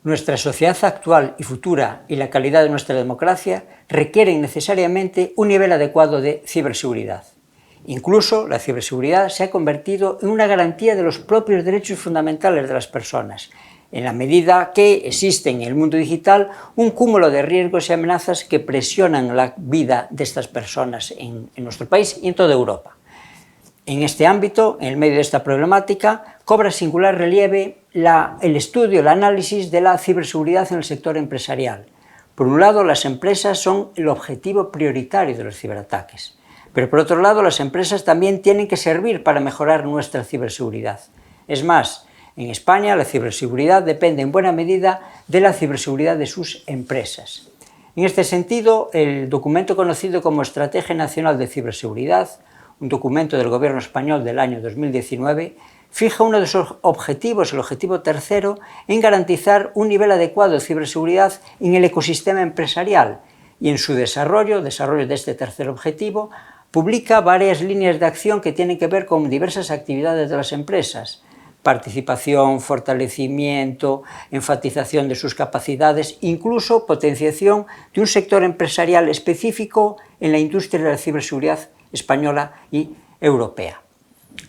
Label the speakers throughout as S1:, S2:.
S1: Nuestra sociedad actual y futura y la calidad de nuestra democracia requieren necesariamente un nivel adecuado de ciberseguridad. Incluso la ciberseguridad se ha convertido en una garantía de los propios derechos fundamentales de las personas, en la medida que existe en el mundo digital un cúmulo de riesgos y amenazas que presionan la vida de estas personas en nuestro país y en toda Europa. En este ámbito, en el medio de esta problemática, cobra singular relieve el estudio, el análisis de la ciberseguridad en el sector empresarial. Por un lado, las empresas son el objetivo prioritario de los ciberataques, pero por otro lado, las empresas también tienen que servir para mejorar nuestra ciberseguridad. Es más, en España la ciberseguridad depende en buena medida de la ciberseguridad de sus empresas. En este sentido, el documento conocido como Estrategia Nacional de Ciberseguridad, un documento del Gobierno español del año 2019, fija uno de sus objetivos, el objetivo tercero, en garantizar un nivel adecuado de ciberseguridad en el ecosistema empresarial y en su desarrollo de este tercer objetivo, publica varias líneas de acción que tienen que ver con diversas actividades de las empresas: participación, fortalecimiento, enfatización de sus capacidades, incluso potenciación de un sector empresarial específico en la industria de la ciberseguridad española y europea.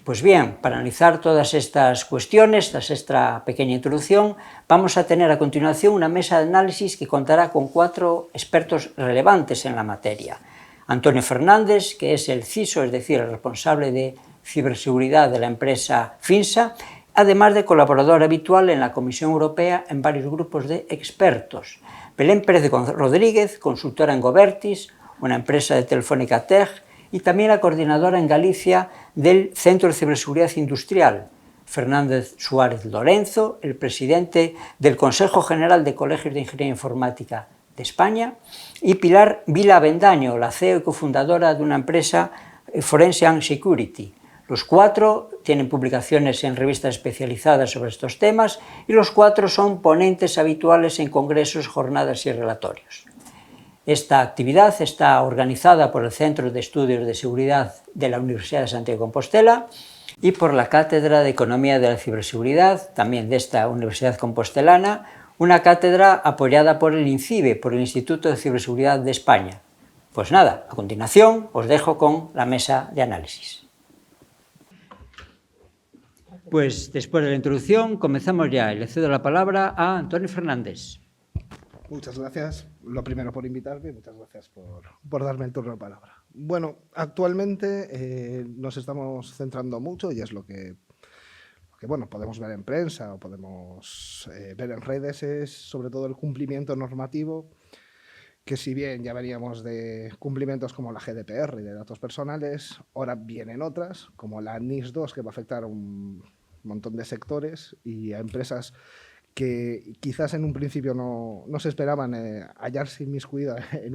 S1: Pues bien, para analizar todas estas cuestiones, tras esta pequeña introducción, vamos a tener a continuación una mesa de análisis que contará con 4 expertos relevantes en la materia. Antonio Fernández, que es el CISO, es decir, el responsable de ciberseguridad de la empresa Finsa, además de colaborador habitual en la Comisión Europea en varios grupos de expertos. Belén Pérez Rodríguez, consultora en Govertis, una empresa de Telefónica Tech, y también la coordinadora en Galicia del Centro de Ciberseguridad Industrial, Fernández Suárez Lorenzo, el presidente del Consejo General de Colegios de Ingeniería Informática de España, y Pilar Vila Avendaño, la CEO y cofundadora de una empresa, Forensic Security. Los 4 tienen publicaciones en revistas especializadas sobre estos temas y los 4 son ponentes habituales en congresos, jornadas y relatorios. Esta actividad está organizada por el Centro de Estudios de Seguridad de la Universidad de Santiago de Compostela y por la Cátedra de Economía de la Ciberseguridad, también de esta Universidad Compostelana, una cátedra apoyada por el INCIBE, por el Instituto de Ciberseguridad de España. Pues nada, a continuación os dejo con la mesa de análisis. Pues después de la introducción comenzamos ya y le cedo la palabra a Antonio Fernández.
S2: Muchas gracias, lo primero por invitarme, muchas gracias por darme el turno de palabra. Bueno, actualmente nos estamos centrando mucho, y es lo que bueno, podemos ver en prensa o podemos ver en redes, es sobre todo el cumplimiento normativo, que si bien ya veníamos de cumplimientos como la GDPR y de datos personales, ahora vienen otras, como la NIS2, que va a afectar a un montón de sectores y a empresas que quizás en un principio no se esperaban hallarse inmiscuidas en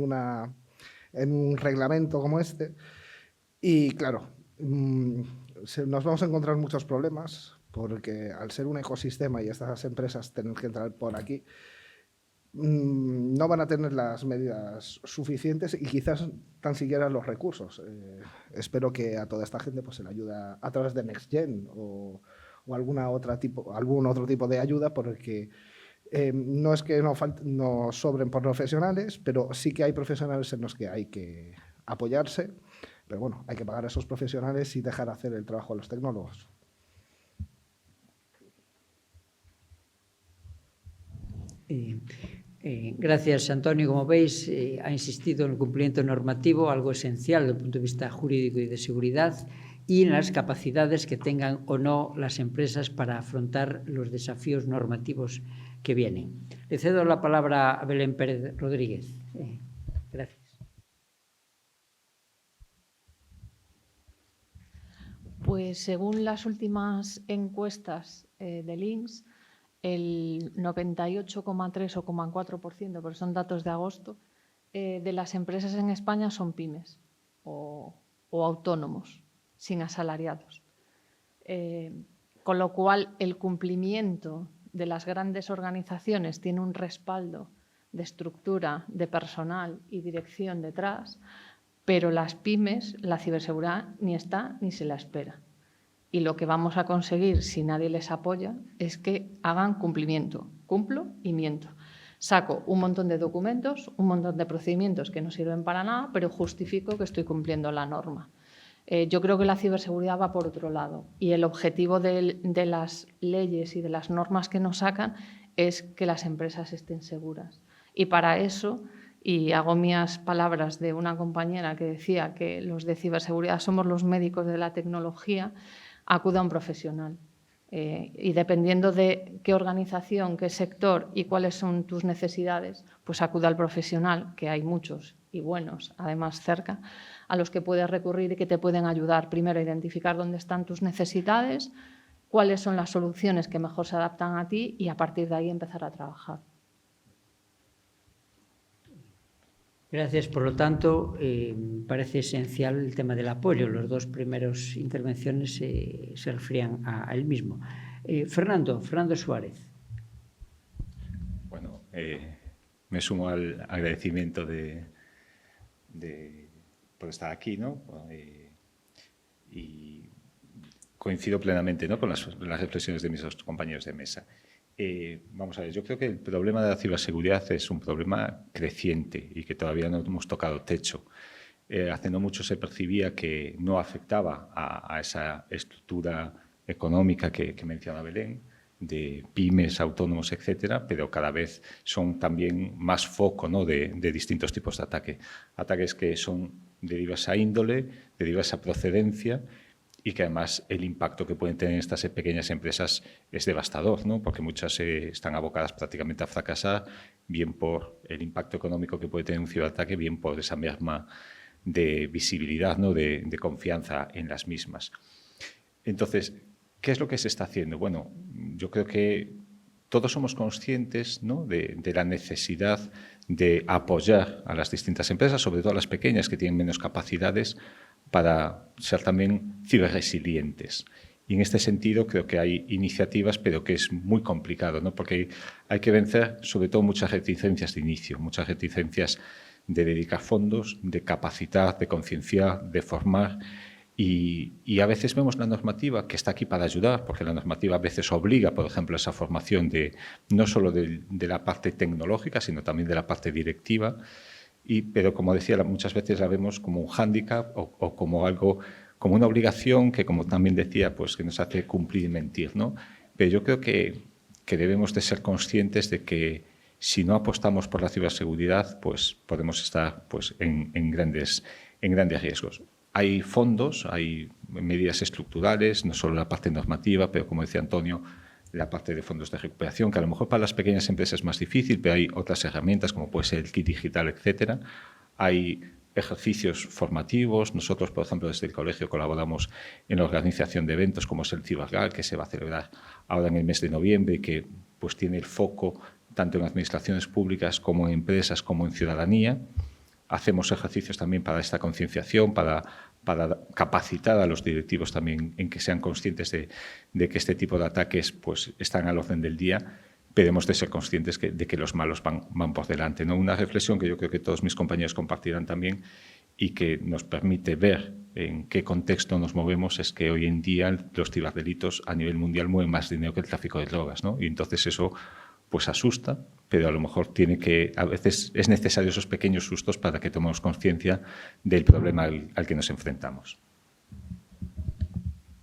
S2: un reglamento como este. Y claro, nos vamos a encontrar muchos problemas, porque al ser un ecosistema y estas empresas tienen que entrar por aquí, no van a tener las medidas suficientes y quizás tan siquiera los recursos. Espero que a toda esta gente pues, se le ayude a través de NextGen o algún otro tipo de ayuda, porque no es que no sobren por profesionales, pero sí que hay profesionales en los que hay que apoyarse, pero bueno, hay que pagar a esos profesionales y dejar hacer el trabajo a los tecnólogos.
S1: Gracias, Antonio. Como veis, ha insistido en el cumplimiento normativo, algo esencial desde el punto de vista jurídico y de seguridad, y en las capacidades que tengan o no las empresas para afrontar los desafíos normativos que vienen. Le cedo la palabra a Belén Pérez Rodríguez. Gracias.
S3: Pues según las últimas encuestas del INS, el 98,3 o 0,4%, pero son datos de agosto, de las empresas en España son pymes o autónomos, sin asalariados. Con lo cual, el cumplimiento de las grandes organizaciones tiene un respaldo de estructura, de personal y dirección detrás, pero las pymes, la ciberseguridad ni está ni se la espera. Y lo que vamos a conseguir, si nadie les apoya, es que hagan cumplimiento. cumplo y miento. Saco un montón de documentos, un montón de procedimientos que no sirven para nada, pero justifico que estoy cumpliendo la norma. Yo creo que la ciberseguridad va por otro lado y el objetivo de las leyes y de las normas que nos sacan es que las empresas estén seguras. Y para eso, y hago mías palabras de una compañera que decía que los de ciberseguridad somos los médicos de la tecnología, acuda a un profesional. Y dependiendo de qué organización, qué sector y cuáles son tus necesidades, pues acuda al profesional, que hay muchos y buenos, además cerca, a los que puedes recurrir y que te pueden ayudar primero a identificar dónde están tus necesidades, cuáles son las soluciones que mejor se adaptan a ti y a partir de ahí empezar a trabajar.
S1: Gracias. Por lo tanto, parece esencial el tema del apoyo. Las dos primeras intervenciones se referían a él mismo. Fernando Suárez.
S4: Bueno, me sumo al agradecimiento por estar aquí, ¿no? Y coincido plenamente, ¿no?, con las reflexiones de mis dos compañeros de mesa. Vamos a ver, yo creo que el problema de la ciberseguridad es un problema creciente y que todavía no hemos tocado techo. Hace no mucho se percibía que no afectaba a esa estructura económica que menciona Belén, de pymes, autónomos, etcétera, pero cada vez son también más foco, ¿no?, de distintos tipos de ataque. Ataques que son de diversa índole, de diversa procedencia, y que además el impacto que pueden tener estas pequeñas empresas es devastador, ¿no?, porque muchas están abocadas prácticamente a fracasar, bien por el impacto económico que puede tener un ciberataque, bien por esa merma de visibilidad, ¿no?, de confianza en las mismas. Entonces, ¿qué es lo que se está haciendo? Bueno, yo creo que todos somos conscientes, ¿no?, de la necesidad de apoyar a las distintas empresas, sobre todo a las pequeñas que tienen menos capacidades, para ser también ciberresilientes. Y en este sentido creo que hay iniciativas, pero que es muy complicado, ¿no?, porque hay que vencer sobre todo muchas reticencias de inicio, muchas reticencias de dedicar fondos, de capacitar, de concienciar, de formar. Y a veces vemos la normativa que está aquí para ayudar, porque la normativa a veces obliga, por ejemplo, a esa formación no solo de la parte tecnológica, sino también de la parte directiva. Pero, como decía, muchas veces la vemos como un hándicap o como algo, como una obligación que, como también decía, pues que nos hace cumplir y mentir, ¿no? Pero yo creo que debemos de ser conscientes de que si no apostamos por la ciberseguridad, pues podemos estar, pues, en grandes riesgos. Hay fondos, hay medidas estructurales, no solo la parte normativa, pero, como decía Antonio, la parte de fondos de recuperación, que a lo mejor para las pequeñas empresas es más difícil, pero hay otras herramientas como puede ser el kit digital, etcétera. Hay ejercicios formativos. Nosotros, por ejemplo, desde el colegio colaboramos en la organización de eventos como es el CiberGal, que se va a celebrar ahora en el mes de noviembre y que pues tiene el foco tanto en administraciones públicas como en empresas como en ciudadanía. Hacemos ejercicios también para esta concienciación, para capacitar a los directivos también en que sean conscientes de que este tipo de ataques pues, están al orden del día, pero hemos de ser conscientes de que los malos van por delante, ¿no? Una reflexión que yo creo que todos mis compañeros compartirán también y que nos permite ver en qué contexto nos movemos es que hoy en día los ciberdelitos a nivel mundial mueven más dinero que el tráfico de drogas, ¿no? Y entonces eso pues asusta, pero a lo mejor a veces es necesario esos pequeños sustos para que tomemos conciencia del problema al que nos enfrentamos.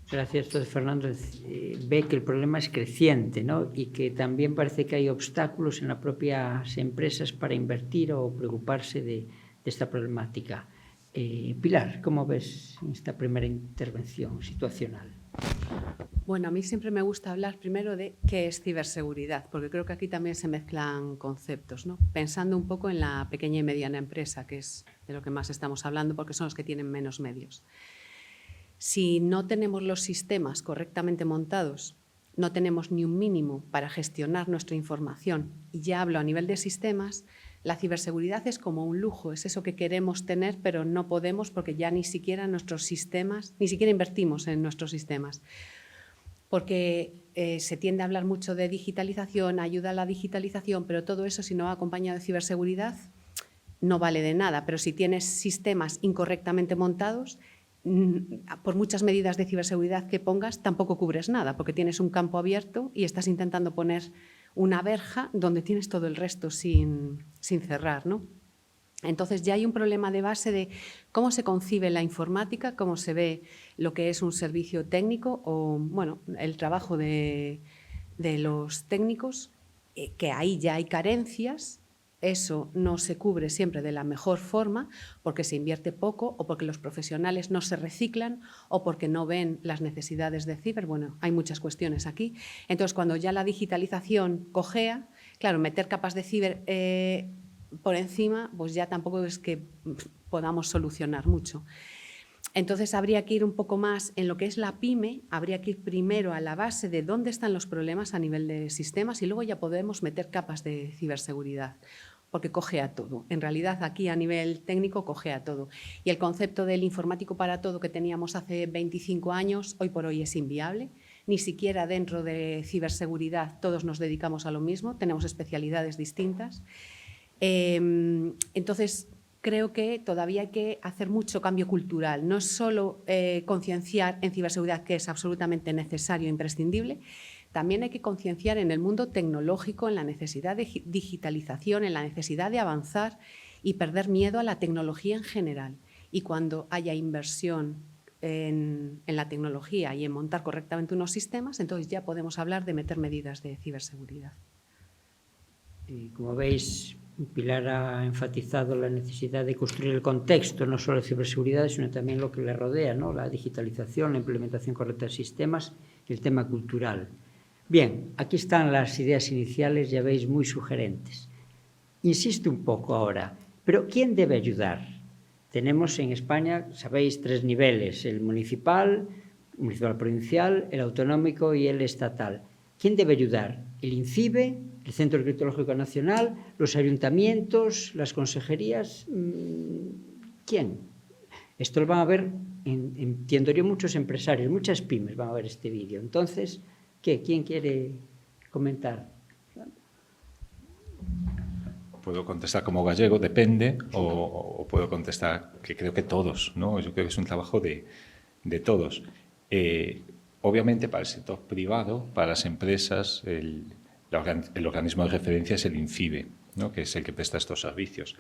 S1: Gracias. Entonces, Fernando ve que el problema es creciente, ¿no?, y que también parece que hay obstáculos en las propias empresas para invertir o preocuparse de esta problemática. Pilar, ¿cómo ves esta primera intervención situacional?
S5: Bueno, a mí siempre me gusta hablar primero de qué es ciberseguridad, porque creo que aquí también se mezclan conceptos, ¿no? Pensando un poco en la pequeña y mediana empresa, que es de lo que más estamos hablando, porque son los que tienen menos medios. Si no tenemos los sistemas correctamente montados, no tenemos ni un mínimo para gestionar nuestra información, y ya hablo a nivel de sistemas, la ciberseguridad es como un lujo, es eso que queremos tener, pero no podemos porque ya ni siquiera nuestros sistemas, ni siquiera invertimos en nuestros sistemas. Porque se tiende a hablar mucho de digitalización, ayuda a la digitalización, pero todo eso, si no va acompañado de ciberseguridad, no vale de nada. Pero si tienes sistemas incorrectamente montados, por muchas medidas de ciberseguridad que pongas, tampoco cubres nada, porque tienes un campo abierto y estás intentando poner una verja donde tienes todo el resto sin cerrar, ¿no? Entonces ya hay un problema de base de cómo se concibe la informática, cómo se ve lo que es un servicio técnico o, bueno, el trabajo de los técnicos, que ahí ya hay carencias. Eso no se cubre siempre de la mejor forma porque se invierte poco o porque los profesionales no se reciclan o porque no ven las necesidades de ciber. Bueno, hay muchas cuestiones aquí. Entonces, cuando ya la digitalización cojea, claro, meter capas de ciber por encima, pues ya tampoco es que podamos solucionar mucho. Entonces, habría que ir un poco más en lo que es la pyme, habría que ir primero a la base de dónde están los problemas a nivel de sistemas y luego ya podemos meter capas de ciberseguridad, porque cojea todo. En realidad, aquí a nivel técnico cojea todo. Y el concepto del informático para todo que teníamos hace 25 años, hoy por hoy es inviable. Ni siquiera dentro de ciberseguridad todos nos dedicamos a lo mismo, tenemos especialidades distintas. Entonces, creo que todavía hay que hacer mucho cambio cultural. No es solo concienciar en ciberseguridad, que es absolutamente necesario e imprescindible, también hay que concienciar en el mundo tecnológico, en la necesidad de digitalización, en la necesidad de avanzar y perder miedo a la tecnología en general. Y cuando haya inversión en la tecnología y en montar correctamente unos sistemas, entonces ya podemos hablar de meter medidas de ciberseguridad.
S1: Y como veis, Pilar ha enfatizado la necesidad de construir el contexto, no solo de ciberseguridad, sino también lo que le rodea, ¿no? La digitalización, la implementación correcta de sistemas y el tema cultural. Bien, aquí están las ideas iniciales, ya veis, muy sugerentes. Insisto un poco ahora, pero ¿quién debe ayudar? Tenemos en España, sabéis, 3 niveles, el municipal provincial, el autonómico y el estatal. ¿Quién debe ayudar? ¿El INCIBE, el Centro Criptológico Nacional, los ayuntamientos, las consejerías? ¿Quién? Esto lo van a ver, entiendo yo, muchos empresarios, muchas pymes van a ver este vídeo. Entonces, ¿qué? ¿Quién quiere comentar?
S4: Puedo contestar como gallego, depende, o puedo contestar que creo que todos, ¿no? Yo creo que es un trabajo de todos. Obviamente, para el sector privado, para las empresas, el organismo de referencia es el INCIBE, ¿no? Que es el que presta estos servicios.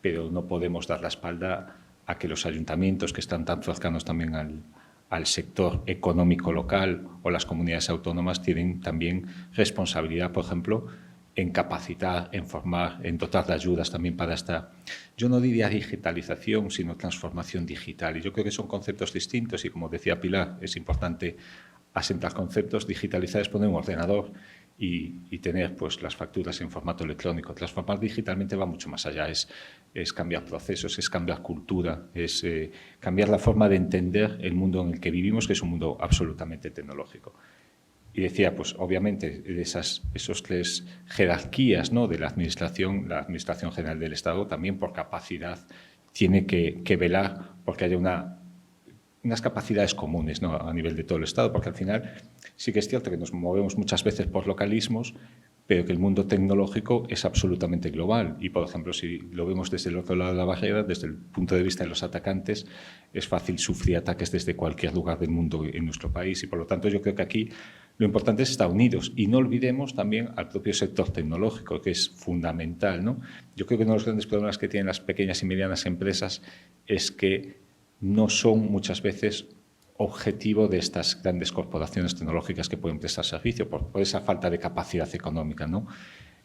S4: Pero no podemos dar la espalda a que los ayuntamientos, que están tan cercanos también al sector económico local, o las comunidades autónomas, tienen también responsabilidad, por ejemplo, en capacitar, en formar, en dotar de ayudas también para esta, yo no diría digitalización, sino transformación digital. Y yo creo que son conceptos distintos y, como decía Pilar, es importante asentar conceptos. Digitalizar es poner un ordenador y tener pues las facturas en formato electrónico. Transformar digitalmente va mucho más allá, es cambiar procesos, es cambiar cultura, es cambiar la forma de entender el mundo en el que vivimos, que es un mundo absolutamente tecnológico. Y decía, pues obviamente, de esos 3 jerarquías, ¿no?, de la Administración General del Estado, también por capacidad, tiene que velar porque haya unas capacidades comunes, ¿no?, a nivel de todo el Estado, porque al final sí que es cierto que nos movemos muchas veces por localismos, pero que el mundo tecnológico es absolutamente global. Y, por ejemplo, si lo vemos desde el otro lado de la barrera, desde el punto de vista de los atacantes, es fácil sufrir ataques desde cualquier lugar del mundo en nuestro país. Y, por lo tanto, yo creo que aquí lo importante es estar unidos. Y no olvidemos también al propio sector tecnológico, que es fundamental, ¿no? Yo creo que uno de los grandes problemas que tienen las pequeñas y medianas empresas es que no son muchas veces objetivo de estas grandes corporaciones tecnológicas que pueden prestar servicio por esa falta de capacidad económica, ¿no?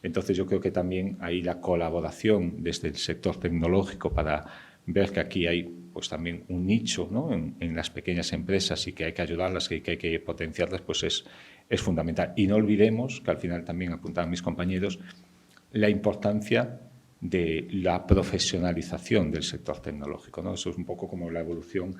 S4: Entonces, yo creo que también hay la colaboración desde el sector tecnológico para ver que aquí hay pues también un nicho, ¿no?, en las pequeñas empresas y que hay que ayudarlas, que hay que potenciarlas, pues es fundamental. Y no olvidemos, que al final también apuntaban mis compañeros, la importancia de la profesionalización del sector tecnológico, ¿no? Eso es un poco como la evolución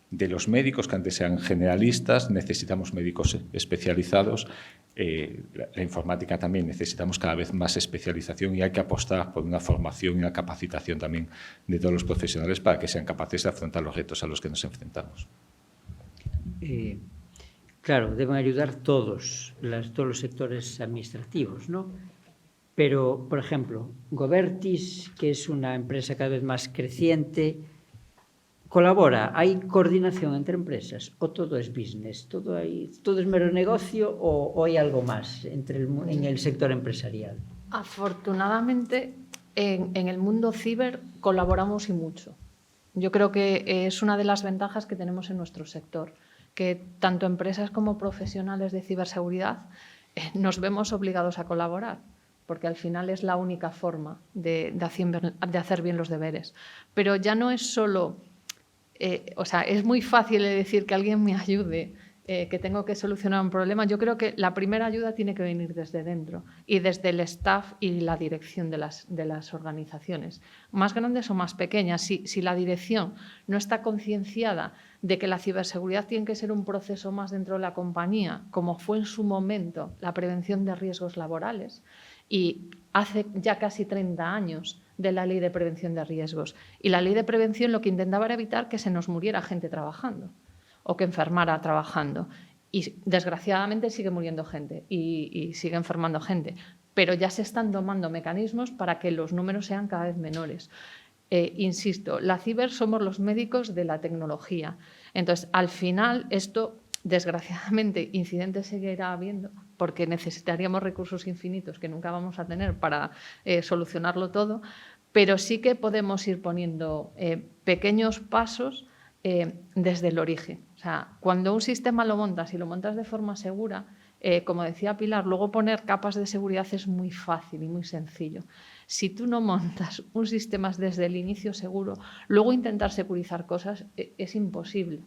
S4: de los médicos, que antes eran generalistas, necesitamos médicos especializados. La informática también necesitamos cada vez más especialización y hay que apostar por una formación y una capacitación también de todos los profesionales para que sean capaces de afrontar los retos a los que nos enfrentamos.
S1: Claro, deben ayudar todos los sectores administrativos, ¿no? Pero, por ejemplo, Govertis, que es una empresa cada vez más creciente, colabora, hai coordinación entre empresas ou todo es business, todo es mero negocio ou hai algo máis en el sector empresarial?
S3: Afortunadamente, en el mundo ciber colaboramos y mucho. Yo creo que es una de las ventajas que tenemos en nuestro sector, que tanto empresas como profesionales de ciberseguridad nos vemos obligados a colaborar, porque al final es la única forma de hacer bien los deberes. Pero ya no es solo, es muy fácil decir que alguien me ayude, que tengo que solucionar un problema. Yo creo que la primera ayuda tiene que venir desde dentro y desde el staff y la dirección de las organizaciones, más grandes o más pequeñas. Si la dirección no está concienciada de que la ciberseguridad tiene que ser un proceso más dentro de la compañía, como fue en su momento la prevención de riesgos laborales, y hace ya casi 30 años de la Ley de Prevención de Riesgos. Y la Ley de Prevención lo que intentaba era evitar que se nos muriera gente trabajando o que enfermara trabajando. Y desgraciadamente sigue muriendo gente y sigue enfermando gente. Pero ya se están tomando mecanismos para que los números sean cada vez menores. Insisto, la ciber somos los médicos de la tecnología. Entonces, al final, esto, desgraciadamente, incidentes seguirá habiendo porque necesitaríamos recursos infinitos que nunca vamos a tener para solucionarlo todo, pero sí que podemos ir poniendo pequeños pasos desde el origen. O sea, cuando un sistema lo montas y lo montas de forma segura, como decía Pilar, luego poner capas de seguridad es muy fácil y muy sencillo. Si tú no montas un sistema desde el inicio seguro, luego intentar securizar cosas es imposible.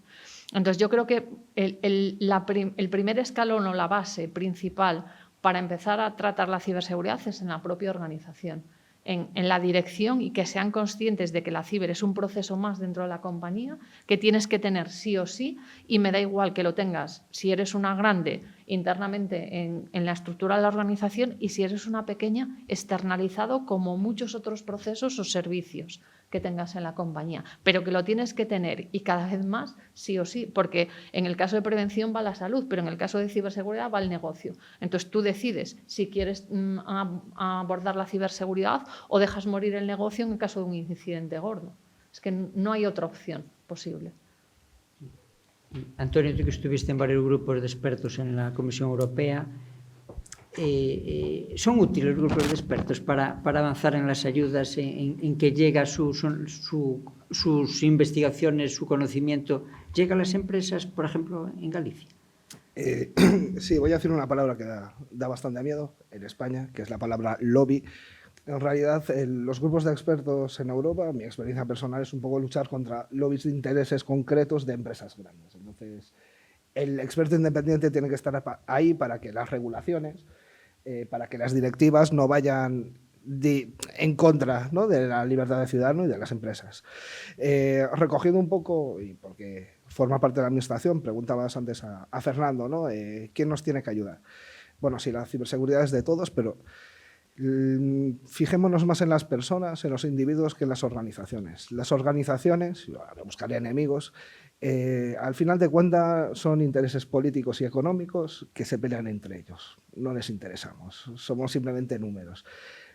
S3: Entonces, yo creo que el primer escalón o la base principal para empezar a tratar la ciberseguridad es en la propia organización, en la dirección, y que sean conscientes de que la ciber es un proceso más dentro de la compañía que tienes que tener sí o sí, y me da igual que lo tengas si eres una grande internamente en la estructura de la organización y si eres una pequeña externalizado como muchos otros procesos o servicios que tengas en la compañía, pero que lo tienes que tener y cada vez más sí o sí, porque en el caso de prevención va la salud, pero en el caso de ciberseguridad va el negocio. Entonces tú decides si quieres abordar la ciberseguridad o dejas morir el negocio en el caso de un incidente gordo. Es que no hay otra opción posible.
S1: Antonio, tú que estuviste en varios grupos de expertos en la Comisión Europea, ¿son útiles los grupos de expertos para avanzar en las ayudas, en que llega sus investigaciones, su conocimiento, llega a las empresas, por ejemplo, en Galicia?
S2: Sí, voy a decir una palabra que da bastante miedo en España, que es la palabra lobby. En realidad, los grupos de expertos en Europa, mi experiencia personal es un poco luchar contra lobbies de intereses concretos de empresas grandes. Entonces, el experto independiente tiene que estar ahí para que las regulaciones, para que las directivas no vayan en contra, ¿no?, de la libertad de ciudadano y de las empresas. Recogiendo un poco, y porque forma parte de la administración, preguntabas antes a Fernando, ¿no?, ¿quién nos tiene que ayudar? Bueno, sí, la ciberseguridad es de todos, pero fijémonos más en las personas, en los individuos, que en las organizaciones. Las organizaciones, yo ahora buscaré enemigos, al final de cuentas son intereses políticos y económicos que se pelean entre ellos. No les interesamos, somos simplemente números.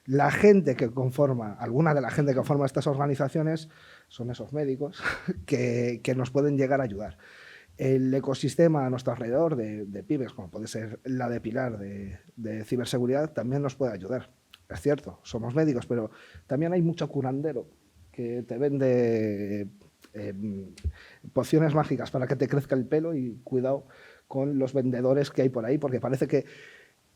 S2: La gente que conforma, alguna de la gente que conforma estas organizaciones son esos médicos que nos pueden llegar a ayudar. El ecosistema a nuestro alrededor de pymes, como puede ser la de Pilar de ciberseguridad, también nos puede ayudar. Es cierto, somos médicos, pero también hay mucho curandero que te vende pociones mágicas para que te crezca el pelo, y cuidado con los vendedores que hay por ahí, porque parece que,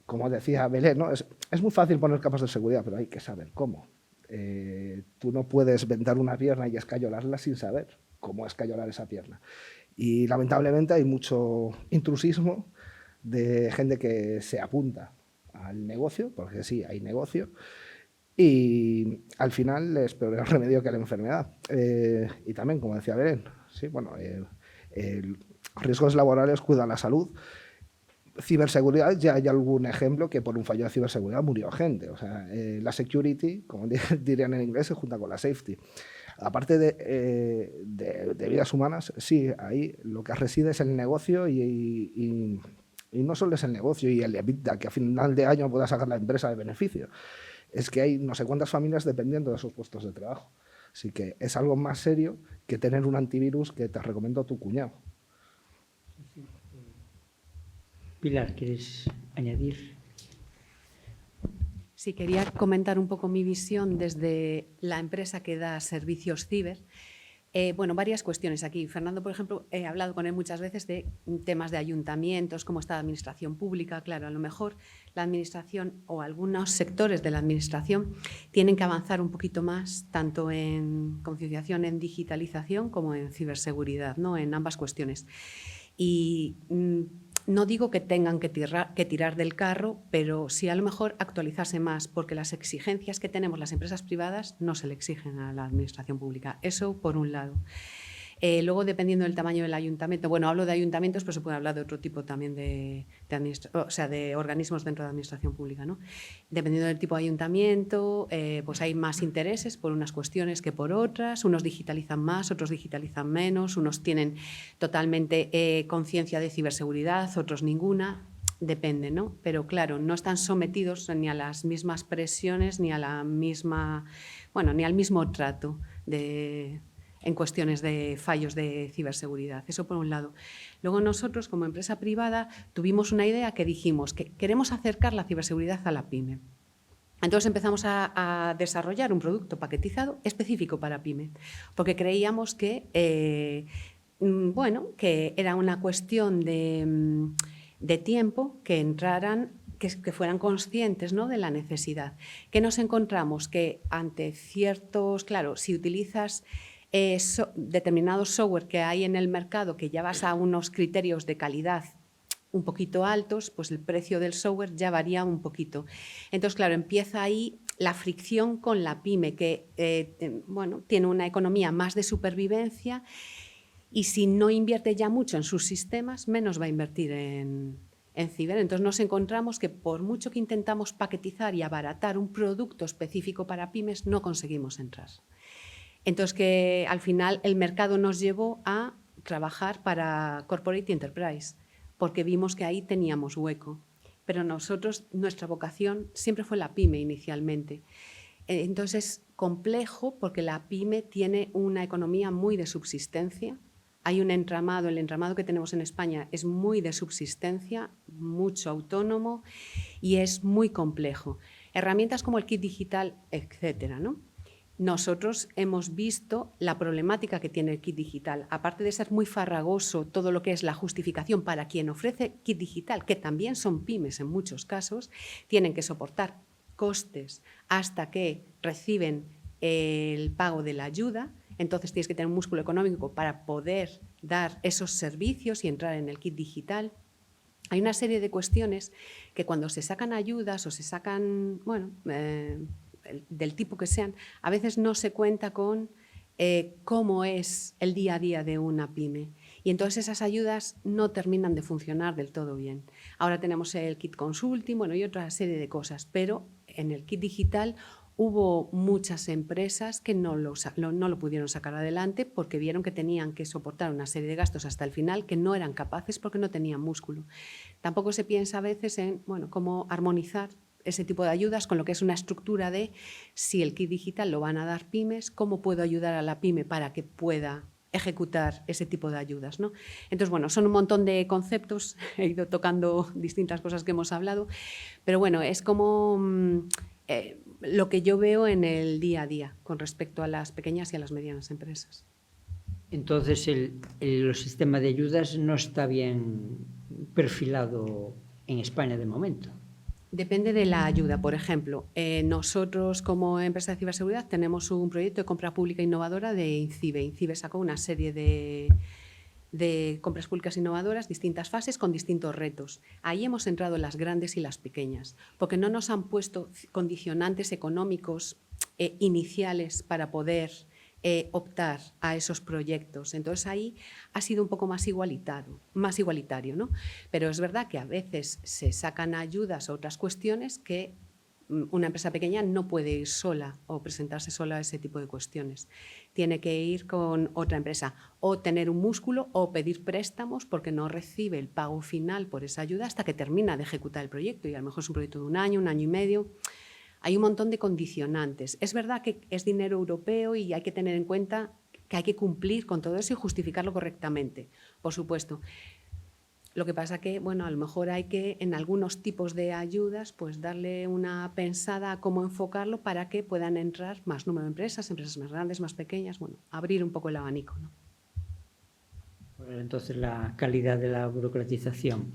S2: como decía Belén, ¿no?, es muy fácil poner capas de seguridad, pero hay que saber cómo. Tú no puedes vendar una pierna y escayolarla sin saber cómo escayolar esa pierna. Y lamentablemente hay mucho intrusismo de gente que se apunta al negocio, porque sí, hay negocio, y al final es peor el remedio que la enfermedad. Y también, como decía Belén, sí, bueno, riesgos laborales cuidan la salud. Ciberseguridad, ya hay algún ejemplo que por un fallo de ciberseguridad murió gente. O sea, la security, como dirían en inglés, se junta con la safety. Aparte de vidas humanas, sí, ahí lo que reside es el negocio y no solo es el negocio y el EBITDA, que a final de año pueda sacar la empresa de beneficio. Es que hay no sé cuántas familias dependiendo de esos puestos de trabajo. Así que es algo más serio que tener un antivirus que te recomendó tu cuñado.
S1: Pilar, ¿quieres añadir?
S5: Sí, quería comentar un poco mi visión desde la empresa que da servicios ciber. Bueno, varias cuestiones aquí. Fernando, por ejemplo, he hablado con él muchas veces de temas de ayuntamientos, cómo está la administración pública. Claro, a lo mejor la administración o algunos sectores de la administración tienen que avanzar un poquito más, tanto en concienciación, en digitalización, como en ciberseguridad, ¿no? En ambas cuestiones. Y no digo que tengan que tirar del carro, pero sí a lo mejor actualizarse más, porque las exigencias que tenemos las empresas privadas no se le exigen a la administración pública. Eso por un lado. Luego, dependiendo del tamaño del ayuntamiento, bueno, hablo de ayuntamientos, pero se puede hablar de otro tipo también de organismos dentro de la administración pública, ¿no? Dependiendo del tipo de ayuntamiento, pues hay más intereses por unas cuestiones que por otras. Unos digitalizan más, otros digitalizan menos, unos tienen totalmente conciencia de ciberseguridad, otros ninguna. Depende, ¿no? Pero claro, no están sometidos ni a las mismas presiones ni a la misma, bueno, ni al mismo trato en cuestiones de fallos de ciberseguridad. Eso por un lado. Luego nosotros, como empresa privada, tuvimos una idea que dijimos que queremos acercar la ciberseguridad a la PYME. Entonces empezamos a desarrollar un producto paquetizado específico para PYME, porque creíamos que, que era una cuestión de tiempo que entraran, que fueran conscientes, ¿no?, de la necesidad. ¿Qué nos encontramos? Que ante ciertos, claro, si utilizas determinados software que hay en el mercado que ya vas a unos criterios de calidad un poquito altos, pues el precio del software ya varía un poquito. Entonces, claro, empieza ahí la fricción con la PYME, que tiene una economía más de supervivencia y si no invierte ya mucho en sus sistemas, menos va a invertir en ciber. Entonces nos encontramos que por mucho que intentamos paquetizar y abaratar un producto específico para pymes, no conseguimos entrar. Entonces que al final el mercado nos llevó a trabajar para Corporate Enterprise, porque vimos que ahí teníamos hueco. Pero nosotros, nuestra vocación siempre fue la pyme inicialmente. Entonces es complejo porque la pyme tiene una economía muy de subsistencia. Hay un entramado, el entramado que tenemos en España es muy de subsistencia, mucho autónomo y es muy complejo. Herramientas como el kit digital, etcétera, ¿no? Nosotros hemos visto la problemática que tiene el kit digital. Aparte de ser muy farragoso todo lo que es la justificación para quien ofrece kit digital, que también son pymes en muchos casos, tienen que soportar costes hasta que reciben el pago de la ayuda. Entonces tienes que tener un músculo económico para poder dar esos servicios y entrar en el kit digital. Hay una serie de cuestiones que cuando se sacan ayudas o se sacan, del tipo que sean, a veces no se cuenta con cómo es el día a día de una pyme. Y entonces esas ayudas no terminan de funcionar del todo bien. Ahora tenemos el kit consulting, y otra serie de cosas, pero en el kit digital hubo muchas empresas que no lo pudieron sacar adelante porque vieron que tenían que soportar una serie de gastos hasta el final que no eran capaces porque no tenían músculo. Tampoco se piensa a veces en cómo armonizar ese tipo de ayudas con lo que es una estructura de si el kit digital lo van a dar pymes, cómo puedo ayudar a la pyme para que pueda ejecutar ese tipo de ayudas, ¿no? Entonces, son un montón de conceptos, he ido tocando distintas cosas que hemos hablado, pero es como lo que yo veo en el día a día con respecto a las pequeñas y a las medianas empresas.
S1: Entonces, el sistema de ayudas no está bien perfilado en España de momento.
S5: Depende de la ayuda. Por ejemplo, nosotros como empresa de ciberseguridad tenemos un proyecto de compra pública innovadora de INCIBE. INCIBE sacó una serie de compras públicas innovadoras, distintas fases con distintos retos. Ahí hemos entrado las grandes y las pequeñas, porque no nos han puesto condicionantes económicos iniciales para poder optar a esos proyectos. Entonces ahí ha sido un poco más igualitario, ¿no? Pero es verdad que a veces se sacan ayudas a otras cuestiones que una empresa pequeña no puede ir sola o presentarse sola a ese tipo de cuestiones. Tiene que ir con otra empresa o tener un músculo o pedir préstamos porque no recibe el pago final por esa ayuda hasta que termina de ejecutar el proyecto y a lo mejor es un proyecto de un año y medio. Hay un montón de condicionantes. Es verdad que es dinero europeo y hay que tener en cuenta que hay que cumplir con todo eso y justificarlo correctamente, por supuesto. Lo que pasa que, bueno, a lo mejor hay que, en algunos tipos de ayudas, pues darle una pensada a cómo enfocarlo para que puedan entrar más número de empresas más grandes, más pequeñas, bueno, abrir un poco el abanico, ¿no?
S1: Entonces, la calidad de la burocratización.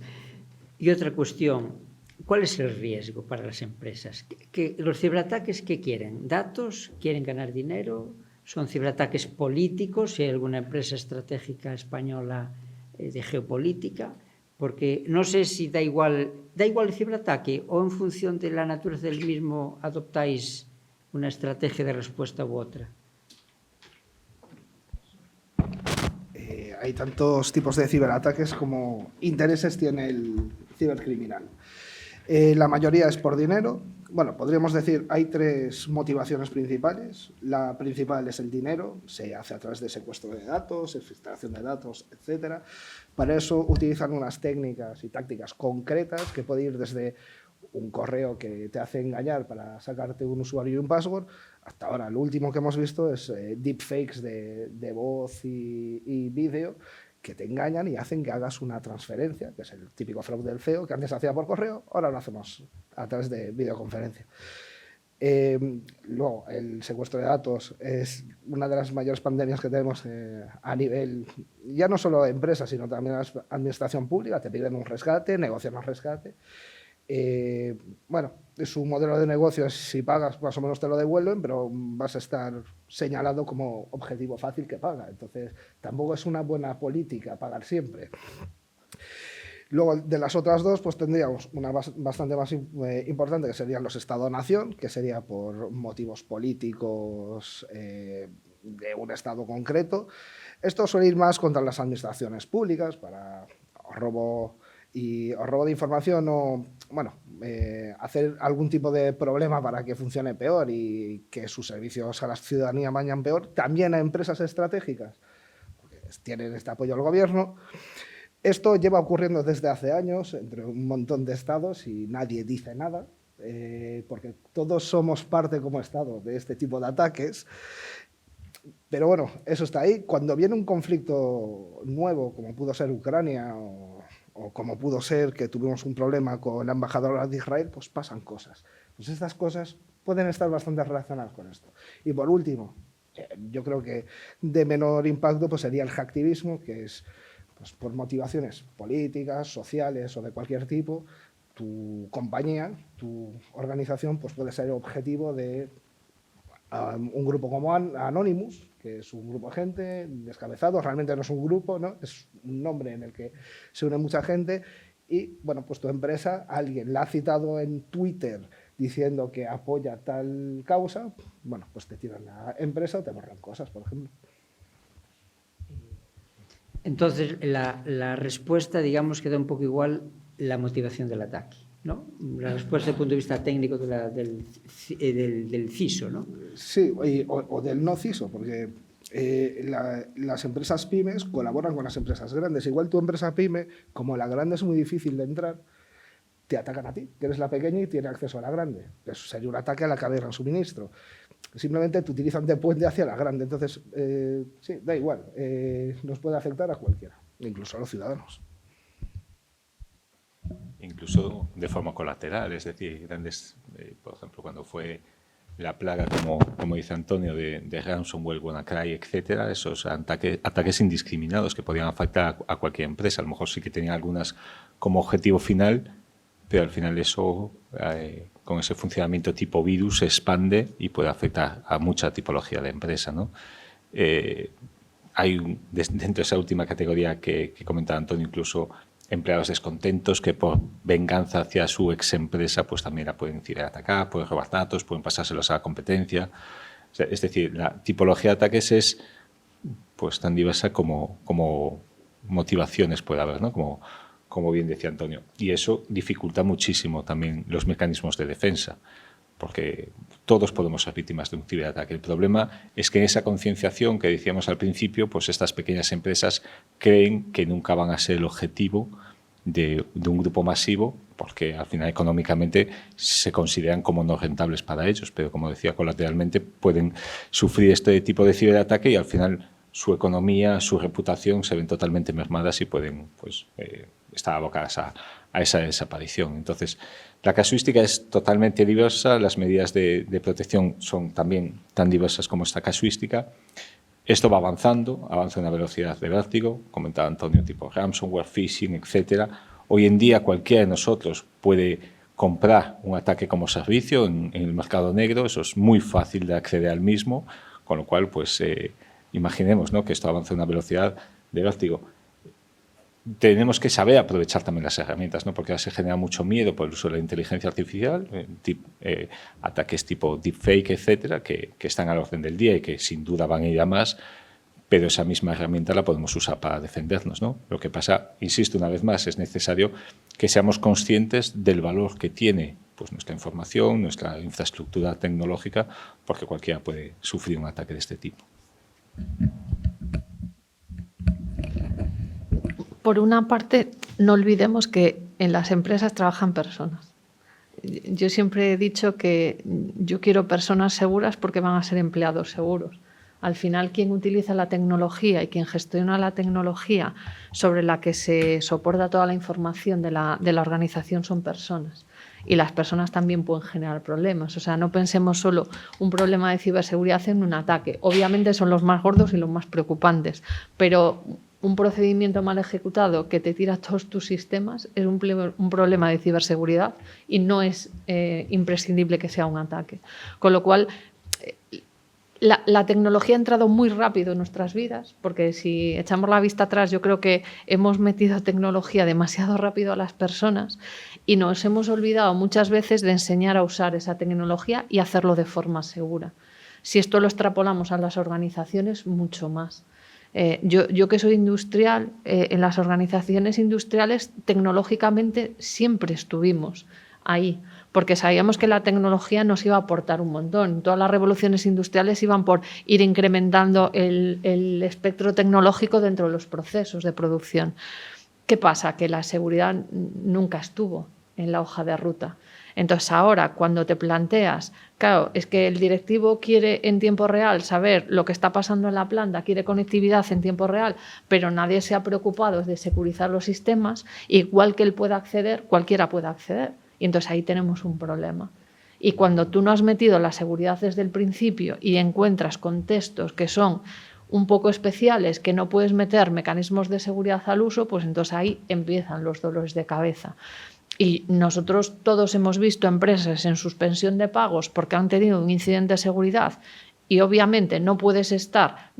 S1: Y otra cuestión, ¿cuál es el riesgo para las empresas? ¿Los ciberataques qué quieren? ¿Datos? ¿Quieren ganar dinero? ¿Son ciberataques políticos? Si hay alguna empresa estratégica española de geopolítica, porque no sé si da igual el ciberataque o en función de la naturaleza del mismo adoptáis una estrategia de respuesta u otra.
S2: Hay tantos tipos de ciberataques como intereses tiene el cibercriminal. La mayoría es por dinero. Bueno, podríamos decir, hay 3 motivaciones principales. La principal es el dinero, se hace a través de secuestro de datos, extracción de datos, etc. Para eso utilizan unas técnicas y tácticas concretas que puede ir desde un correo que te hace engañar para sacarte un usuario y un password. Hasta ahora, lo último que hemos visto es deepfakes de voz y vídeo que te engañan y hacen que hagas una transferencia, que es el típico fraude del CEO, que antes se hacía por correo, ahora lo hacemos a través de videoconferencia. Luego, el secuestro de datos es una de las mayores pandemias que tenemos a nivel, ya no solo de empresas, sino también de la administración pública. Te piden un rescate, negocian un rescate. Bueno, su modelo de negocio es si pagas más o menos te lo devuelven, pero vas a estar señalado como objetivo fácil que paga. Entonces, tampoco es una buena política pagar siempre. Luego, de las otras 2, pues tendríamos una bastante más importante, que serían los Estado-Nación, que sería por motivos políticos de un Estado concreto. Esto suele ir más contra las administraciones públicas, para robo de información o, bueno, hacer algún tipo de problema para que funcione peor y que sus servicios a la ciudadanía vayan peor. También a empresas estratégicas, porque tienen este apoyo al gobierno. Esto lleva ocurriendo desde hace años entre un montón de estados y nadie dice nada, porque todos somos parte como Estado de este tipo de ataques. Pero bueno, eso está ahí. Cuando viene un conflicto nuevo, como pudo ser Ucrania o como pudo ser que tuvimos un problema con la embajadora de Israel, pues pasan cosas. Pues estas cosas pueden estar bastante relacionadas con esto. Y por último, yo creo que de menor impacto pues sería el hacktivismo, que es pues, por motivaciones políticas, sociales o de cualquier tipo, tu compañía, tu organización, pues puede ser objetivo de un grupo como Anonymous, que es un grupo de gente descabezado, realmente no es un grupo, ¿no? Es un nombre en el que se une mucha gente y, bueno, pues tu empresa, alguien la ha citado en Twitter diciendo que apoya tal causa, bueno, pues te tiran la empresa o te borran cosas, por ejemplo.
S1: Entonces, la respuesta, digamos, que da un poco igual la motivación del ataque, ¿no? La respuesta desde el punto de vista técnico del CISO, ¿no?
S2: Sí, o del no CISO, porque las empresas pymes colaboran con las empresas grandes. Igual tu empresa pyme, como la grande es muy difícil de entrar, te atacan a ti, que eres la pequeña y tienes acceso a la grande. Eso sería un ataque a la cadena de suministro. Simplemente te utilizan de puente hacia la grande. Entonces, sí, da igual. Nos puede afectar a cualquiera, incluso a los ciudadanos.
S4: Incluso de forma colateral, es decir, grandes, por ejemplo, cuando fue la plaga, como dice Antonio, de ransomware, WannaCry, etcétera, esos ataques indiscriminados que podían afectar a cualquier empresa. A lo mejor sí que tenían algunas como objetivo final, pero al final eso, con ese funcionamiento tipo virus, se expande y puede afectar a mucha tipología de empresa, ¿no? Hay dentro de esa última categoría que comentaba Antonio, incluso empleados descontentos que por venganza hacia su ex empresa pues también la pueden ciberatacar, pueden robar datos, pueden pasárselos a la competencia. O sea, es decir, la tipología de ataques es pues tan diversa como motivaciones puede haber, ¿no? Como bien decía Antonio. Y eso dificulta muchísimo también los mecanismos de defensa, porque todos podemos ser víctimas de un ciberataque. El problema es que en esa concienciación que decíamos al principio, pues estas pequeñas empresas creen que nunca van a ser el objetivo de un grupo masivo, porque al final económicamente se consideran como no rentables para ellos, pero como decía, colateralmente pueden sufrir este tipo de ciberataque y al final su economía, su reputación se ven totalmente mermadas y pueden pues, estar abocadas a esa desaparición. Entonces, la casuística es totalmente diversa, las medidas de protección son también tan diversas como esta casuística. Esto va avanzando, avanza a una velocidad de vértigo, comentaba Antonio, tipo ransomware, phishing, etc. Hoy en día cualquiera de nosotros puede comprar un ataque como servicio en el mercado negro, eso es muy fácil de acceder al mismo, con lo cual, pues, imaginemos, ¿no?, que esto avanza a una velocidad de vértigo. Tenemos que saber aprovechar también las herramientas, ¿no?, porque ahora se genera mucho miedo por el uso de la inteligencia artificial, ataques tipo deepfake, etcétera, que están al orden del día y que sin duda van a ir a más, pero esa misma herramienta la podemos usar para defendernos, ¿no? Lo que pasa, insisto una vez más, es necesario que seamos conscientes del valor que tiene pues, nuestra información, nuestra infraestructura tecnológica, porque cualquiera puede sufrir un ataque de este tipo.
S3: Por una parte, no olvidemos que en las empresas trabajan personas. Yo siempre he dicho que yo quiero personas seguras porque van a ser empleados seguros. Al final, quien utiliza la tecnología y quien gestiona la tecnología sobre la que se soporta toda la información de la organización son personas. Y las personas también pueden generar problemas. O sea, no pensemos solo un problema de ciberseguridad en un ataque. Obviamente son los más gordos y los más preocupantes, pero un procedimiento mal ejecutado que te tira todos tus sistemas es un problema de ciberseguridad y no es imprescindible que sea un ataque. Con lo cual, la tecnología ha entrado muy rápido en nuestras vidas, porque si echamos la vista atrás, yo creo que hemos metido tecnología demasiado rápido a las personas y nos hemos olvidado muchas veces de enseñar a usar esa tecnología y hacerlo de forma segura. Si esto lo extrapolamos a las organizaciones, mucho más. Yo que soy industrial, en las organizaciones industriales tecnológicamente siempre estuvimos ahí, porque sabíamos que la tecnología nos iba a aportar un montón. Todas las revoluciones industriales iban por ir incrementando el espectro tecnológico dentro de los procesos de producción. ¿Qué pasa? Que la seguridad nunca estuvo en la hoja de ruta. Entonces ahora, cuando te planteas, claro, es que el directivo quiere en tiempo real saber lo que está pasando en la planta, quiere conectividad en tiempo real, pero nadie se ha preocupado de securizar los sistemas, igual que él pueda acceder, cualquiera puede acceder. Y entonces ahí tenemos un problema. Y cuando tú no has metido la seguridad desde el principio y encuentras contextos que son un poco especiales, que no puedes meter mecanismos de seguridad al uso, pues entonces ahí empiezan los dolores de cabeza. Y nosotros todos hemos visto empresas en suspensión de pagos porque han tenido un incidente de seguridad y obviamente no puedes estar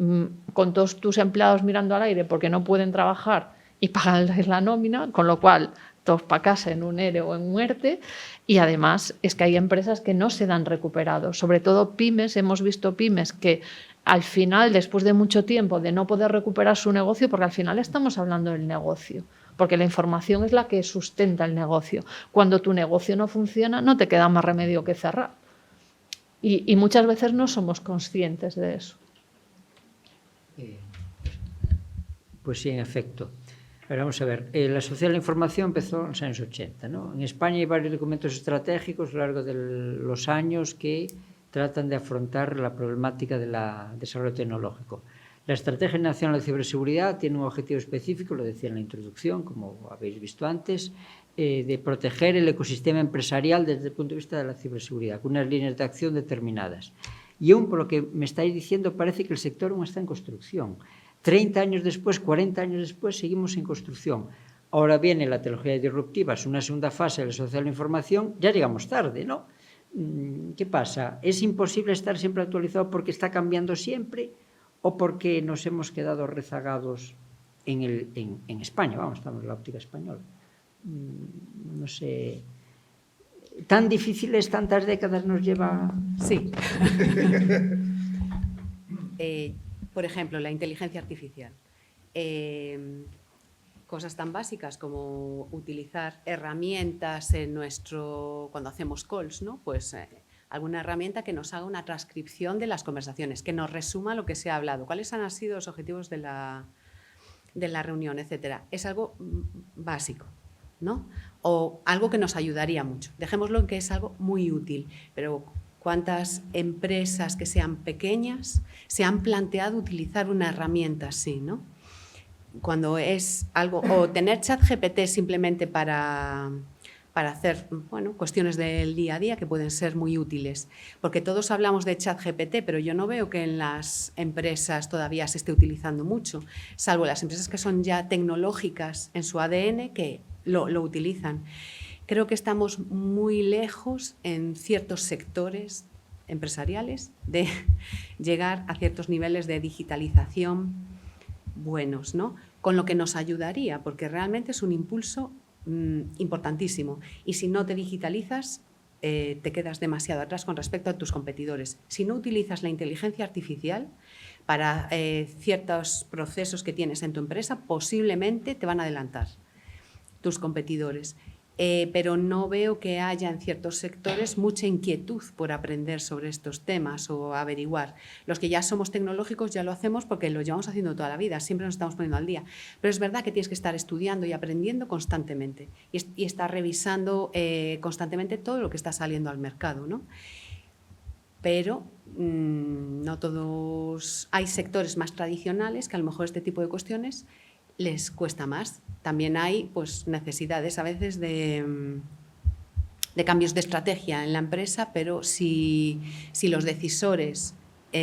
S3: con todos tus empleados mirando al aire porque no pueden trabajar y pagarles la nómina, con lo cual todos para casa en un ERE o en muerte. Y además es que hay empresas que no se dan recuperados, sobre todo pymes. Hemos visto pymes que al final, después de mucho tiempo de no poder recuperar su negocio, porque al final estamos hablando del negocio, porque la información es la que sustenta el negocio. Cuando tu negocio no funciona, no te queda más remedio que cerrar. Y muchas veces no somos conscientes de eso.
S1: Pues sí, en efecto. Pero vamos a ver, la sociedad de la información empezó en los años 80, ¿no? En España hay varios documentos estratégicos a lo largo de los años que tratan de afrontar la problemática del desarrollo tecnológico. La Estrategia Nacional de Ciberseguridad tiene un objetivo específico, lo decía en la introducción, como habéis visto antes, de proteger el ecosistema empresarial desde el punto de vista de la ciberseguridad, con unas líneas de acción determinadas. Y aún por lo que me estáis diciendo, parece que el sector aún está en construcción. 30 años después, 40 años después, seguimos en construcción. Ahora viene la tecnología disruptiva, es una segunda fase de la sociedad de la información, ya llegamos tarde, ¿no? ¿Qué pasa? ¿Es imposible estar siempre actualizado porque está cambiando siempre o porque nos hemos quedado rezagados en España? Vamos, estamos en la óptica española. No sé. ¿Tan difíciles, tantas décadas nos lleva?
S5: Sí. Por ejemplo, la inteligencia artificial. Cosas tan básicas como utilizar herramientas cuando hacemos calls, ¿no? Pues alguna herramienta que nos haga una transcripción de las conversaciones, que nos resuma lo que se ha hablado, cuáles han sido los objetivos de la reunión, etcétera. Es algo básico. ¿no? O algo que nos ayudaría mucho. Dejémoslo en que es algo muy útil, pero ¿cuántas empresas que sean pequeñas se han planteado utilizar una herramienta así, ¿no? Cuando es algo, o tener ChatGPT simplemente para hacer, bueno, cuestiones del día a día que pueden ser muy útiles. Porque todos hablamos de ChatGPT, pero yo no veo que en las empresas todavía se esté utilizando mucho, salvo las empresas que son ya tecnológicas en su ADN que lo utilizan. Creo que estamos muy lejos en ciertos sectores empresariales de llegar a ciertos niveles de digitalización buenos, ¿no? Con lo que nos ayudaría, porque realmente es un impulso importantísimo. Y si no te digitalizas, te quedas demasiado atrás con respecto a tus competidores. Si no utilizas la inteligencia artificial para ciertos procesos que tienes en tu empresa, posiblemente te van a adelantar tus competidores. Pero no veo que haya en ciertos sectores mucha inquietud por aprender sobre estos temas o averiguar. Los que ya somos tecnológicos ya lo hacemos porque lo llevamos haciendo toda la vida, siempre nos estamos poniendo al día. Pero es verdad que tienes que estar estudiando y aprendiendo constantemente y estar revisando constantemente todo lo que está saliendo al mercado, ¿no? Pero no todos... Hay sectores más tradicionales que a lo mejor este tipo de cuestiones les cuesta más. También hay pues, necesidades a veces de cambios de estrategia en la empresa, pero si los decisores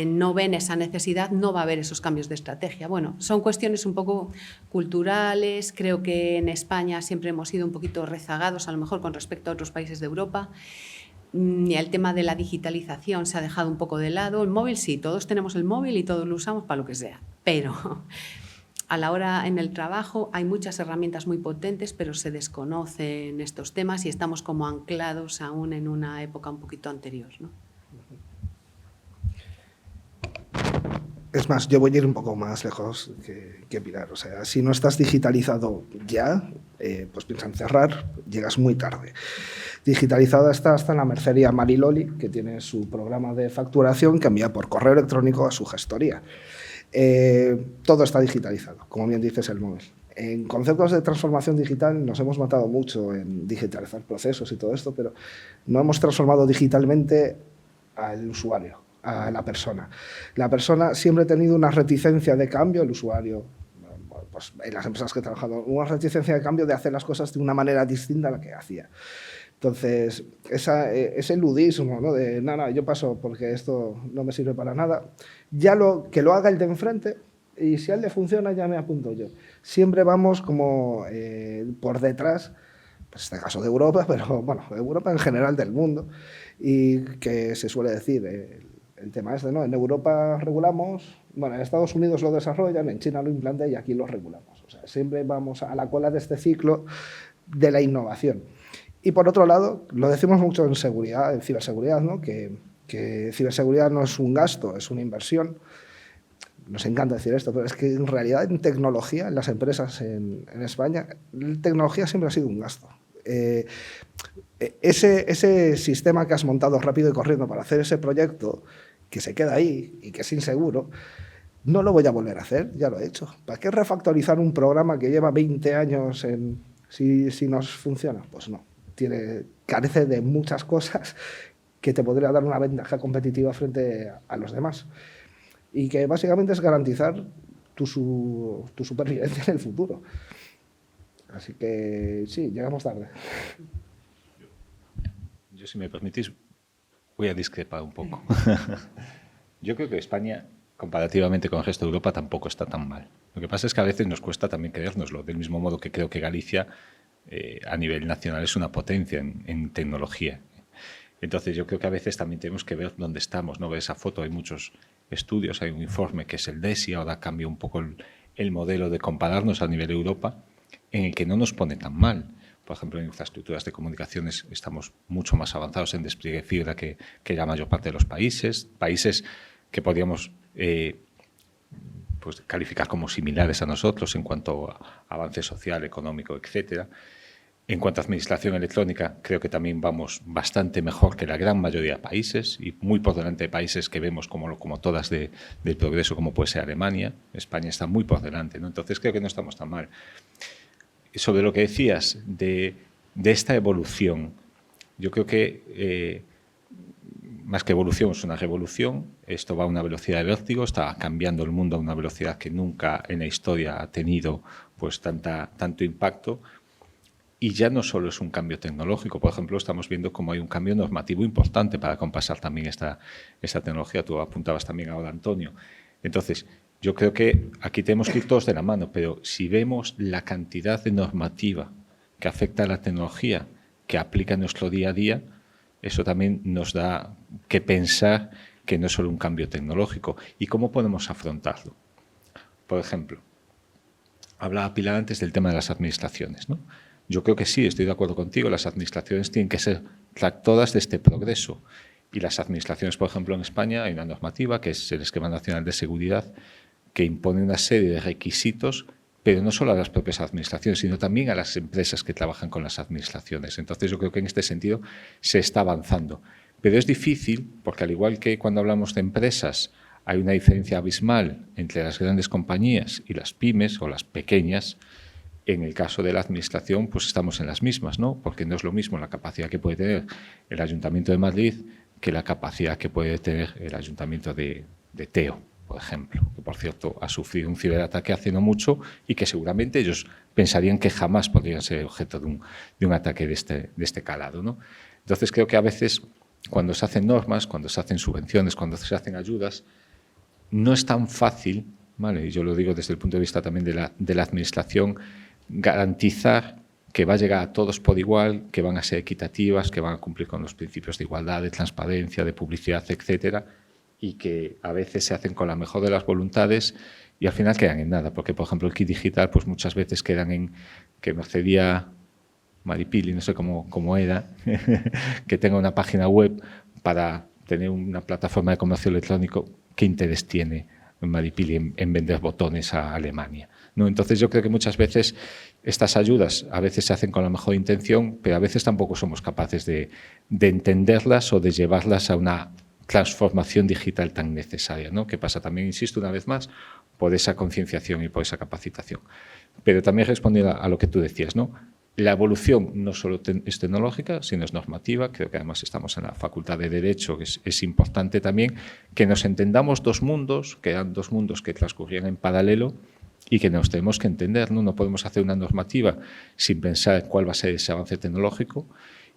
S5: no ven esa necesidad, no va a haber esos cambios de estrategia. Bueno, son cuestiones un poco culturales. Creo que en España siempre hemos sido un poquito rezagados, a lo mejor con respecto a otros países de Europa. Y el tema de la digitalización se ha dejado un poco de lado. El móvil sí, todos tenemos el móvil y todos lo usamos para lo que sea, pero a la hora en el trabajo hay muchas herramientas muy potentes, pero se desconocen estos temas y estamos como anclados aún en una época un poquito anterior, ¿no?
S2: Es más, yo voy a ir un poco más lejos que Pilar. O sea, si no estás digitalizado ya, pues piensa en cerrar, llegas muy tarde. Digitalizada está hasta en la mercería Mariloli, que tiene su programa de facturación que envía por correo electrónico a su gestoría. Todo está digitalizado, como bien dices, el móvil. En conceptos de transformación digital nos hemos matado mucho en digitalizar procesos y todo esto, pero no hemos transformado digitalmente al usuario, a la persona. La persona siempre ha tenido una reticencia de cambio, el usuario, pues en las empresas que he trabajado, una reticencia de cambio de hacer las cosas de una manera distinta a la que hacía. Entonces, ese ludismo, ¿no? De nada, yo paso porque esto no me sirve para nada, ya que lo haga el de enfrente y si a él le funciona ya me apunto yo. Siempre vamos como por detrás, pues en este caso de Europa, pero bueno, de Europa en general del mundo, y que se suele decir el tema este, ¿no? En Europa regulamos, bueno, en Estados Unidos lo desarrollan, en China lo implantan y aquí lo regulamos. O sea, siempre vamos a la cola de este ciclo de la innovación. Y por otro lado, lo decimos mucho en seguridad, en ciberseguridad, ¿no? Que ciberseguridad no es un gasto, es una inversión. Nos encanta decir esto, pero es que en realidad en tecnología, en las empresas en España, la tecnología siempre ha sido un gasto. Ese sistema que has montado rápido y corriendo para hacer ese proyecto, que se queda ahí y que es inseguro, no lo voy a volver a hacer, ya lo he hecho. ¿Para qué refactorizar un programa que lleva 20 años si nos funciona? Pues no. Carece de muchas cosas que te podría dar una ventaja competitiva frente a los demás y que básicamente es garantizar tu supervivencia en el futuro. Así que sí, llegamos tarde.
S4: Yo, si me permitís, voy a discrepar un poco. Yo creo que España, comparativamente con el resto de Europa, tampoco está tan mal. Lo que pasa es que a veces nos cuesta también creérnoslo, del mismo modo que creo que Galicia a nivel nacional es una potencia en tecnología. Entonces yo creo que a veces también tenemos que ver dónde estamos, ¿no? Ver esa foto, hay muchos estudios, hay un informe que es el DESI, ahora cambia un poco el modelo de compararnos a nivel Europa, en el que no nos pone tan mal. Por ejemplo, en infraestructuras de comunicaciones estamos mucho más avanzados en despliegue fibra que la mayor parte de los países que podríamos pues calificar como similares a nosotros en cuanto a avance social, económico, etcétera. En cuanto a administración electrónica, creo que también vamos bastante mejor que la gran mayoría de países y muy por delante de países que vemos como locomotoras del progreso, como puede ser Alemania. España está muy por delante, ¿no? Entonces creo que no estamos tan mal. sobre lo que decías de esta evolución, yo creo que más que evolución es una revolución. Esto va a una velocidad de vértigo, está cambiando el mundo a una velocidad que nunca en la historia ha tenido pues tanto impacto. Y ya no solo es un cambio tecnológico, por ejemplo, estamos viendo cómo hay un cambio normativo importante para compasar también esta tecnología. Tú apuntabas también ahora, Antonio. Entonces, yo creo que aquí tenemos que ir todos de la mano, pero si vemos la cantidad de normativa que afecta a la tecnología, que aplica en nuestro día a día, eso también nos da que pensar que no es solo un cambio tecnológico. ¿Y cómo podemos afrontarlo? Por ejemplo, hablaba Pilar antes del tema de las administraciones, ¿no? Yo creo que sí, estoy de acuerdo contigo, las administraciones tienen que ser tractoras de este progreso. Y las administraciones, por ejemplo, en España hay una normativa que es el Esquema Nacional de Seguridad que impone una serie de requisitos, pero no solo a las propias administraciones, sino también a las empresas que trabajan con las administraciones. Entonces, yo creo que en este sentido se está avanzando. Pero es difícil, porque al igual que cuando hablamos de empresas, hay una diferencia abismal entre las grandes compañías y las pymes o las pequeñas. En el caso de la administración, pues estamos en las mismas, ¿no? Porque no es lo mismo la capacidad que puede tener el Ayuntamiento de Madrid que la capacidad que puede tener el Ayuntamiento de Teo, por ejemplo, que por cierto ha sufrido un ciberataque hace no mucho y que seguramente ellos pensarían que jamás podrían ser objeto de un ataque de este calado, ¿no? Entonces creo que a veces cuando se hacen normas, cuando se hacen subvenciones, cuando se hacen ayudas, no es tan fácil, ¿vale? Y yo lo digo desde el punto de vista también de la administración, garantizar que va a llegar a todos por igual, que van a ser equitativas, que van a cumplir con los principios de igualdad, de transparencia, de publicidad, etcétera, y que a veces se hacen con la mejor de las voluntades y al final quedan en nada, porque por ejemplo el kit digital pues muchas veces quedan en que me accedía Maripili, no sé cómo era, que tenga una página web para tener una plataforma de comercio electrónico. ¿Qué interés tiene Maripili en vender botones a Alemania? ¿No? Entonces yo creo que muchas veces estas ayudas a veces se hacen con la mejor intención, pero a veces tampoco somos capaces de entenderlas o de llevarlas a una transformación digital tan necesaria, ¿no? Que pasa también, insisto una vez más, por esa concienciación y por esa capacitación. Pero también respondiendo a lo que tú decías, ¿no? La evolución no solo es tecnológica, sino es normativa. Creo que además estamos en la Facultad de Derecho, que es importante también que nos entendamos dos mundos, que eran dos mundos que transcurrían en paralelo y que nos tenemos que entender, ¿no? No podemos hacer una normativa sin pensar cuál va a ser ese avance tecnológico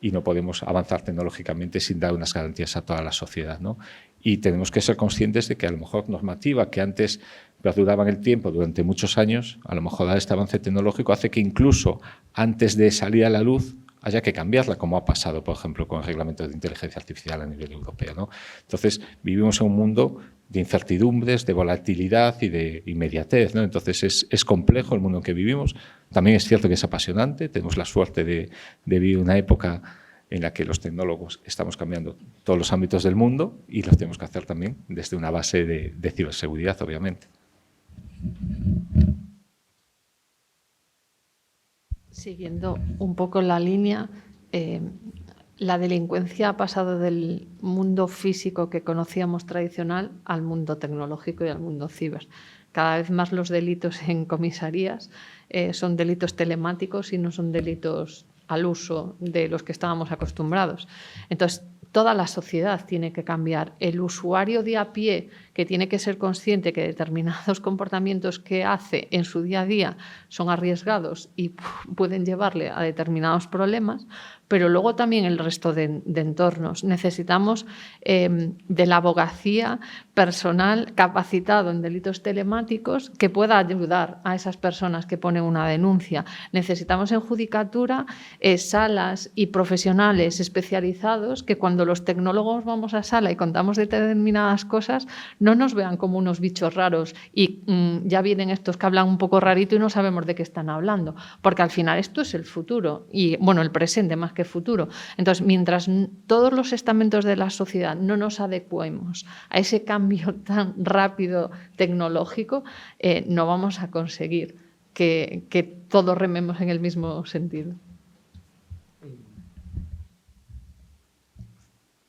S4: y no podemos avanzar tecnológicamente sin dar unas garantías a toda la sociedad, ¿no? Y tenemos que ser conscientes de que a lo mejor normativa que antes perduraba en el tiempo durante muchos años, a lo mejor dar este avance tecnológico hace que incluso antes de salir a la luz haya que cambiarla, como ha pasado, por ejemplo, con el reglamento de inteligencia artificial a nivel europeo, ¿no? Entonces, vivimos en un mundo de incertidumbres, de volatilidad y de inmediatez, ¿no? Entonces, es complejo el mundo en que vivimos. También es cierto que es apasionante. Tenemos la suerte de vivir una época en la que los tecnólogos estamos cambiando todos los ámbitos del mundo y lo tenemos que hacer también desde una base de ciberseguridad, obviamente.
S3: Siguiendo un poco la línea, la delincuencia ha pasado del mundo físico que conocíamos tradicional al mundo tecnológico y al mundo ciber. Cada vez más los delitos en comisarías son delitos telemáticos y no son delitos al uso de los que estábamos acostumbrados. Entonces, toda la sociedad tiene que cambiar. El usuario de a pie, que tiene que ser consciente que determinados comportamientos que hace en su día a día son arriesgados y pueden llevarle a determinados problemas, pero luego también el resto de entornos. Necesitamos de la abogacía personal capacitado en delitos telemáticos que pueda ayudar a esas personas que ponen una denuncia. Necesitamos en judicatura salas y profesionales especializados que cuando los tecnólogos vamos a sala y contamos determinadas cosas no nos vean como unos bichos raros y ya vienen estos que hablan un poco rarito y no sabemos de qué están hablando, porque al final esto es el futuro y, bueno, el presente más que futuro. Entonces, mientras todos los estamentos de la sociedad no nos adecuemos a ese cambio tan rápido tecnológico, no vamos a conseguir que todos rememos en el mismo sentido.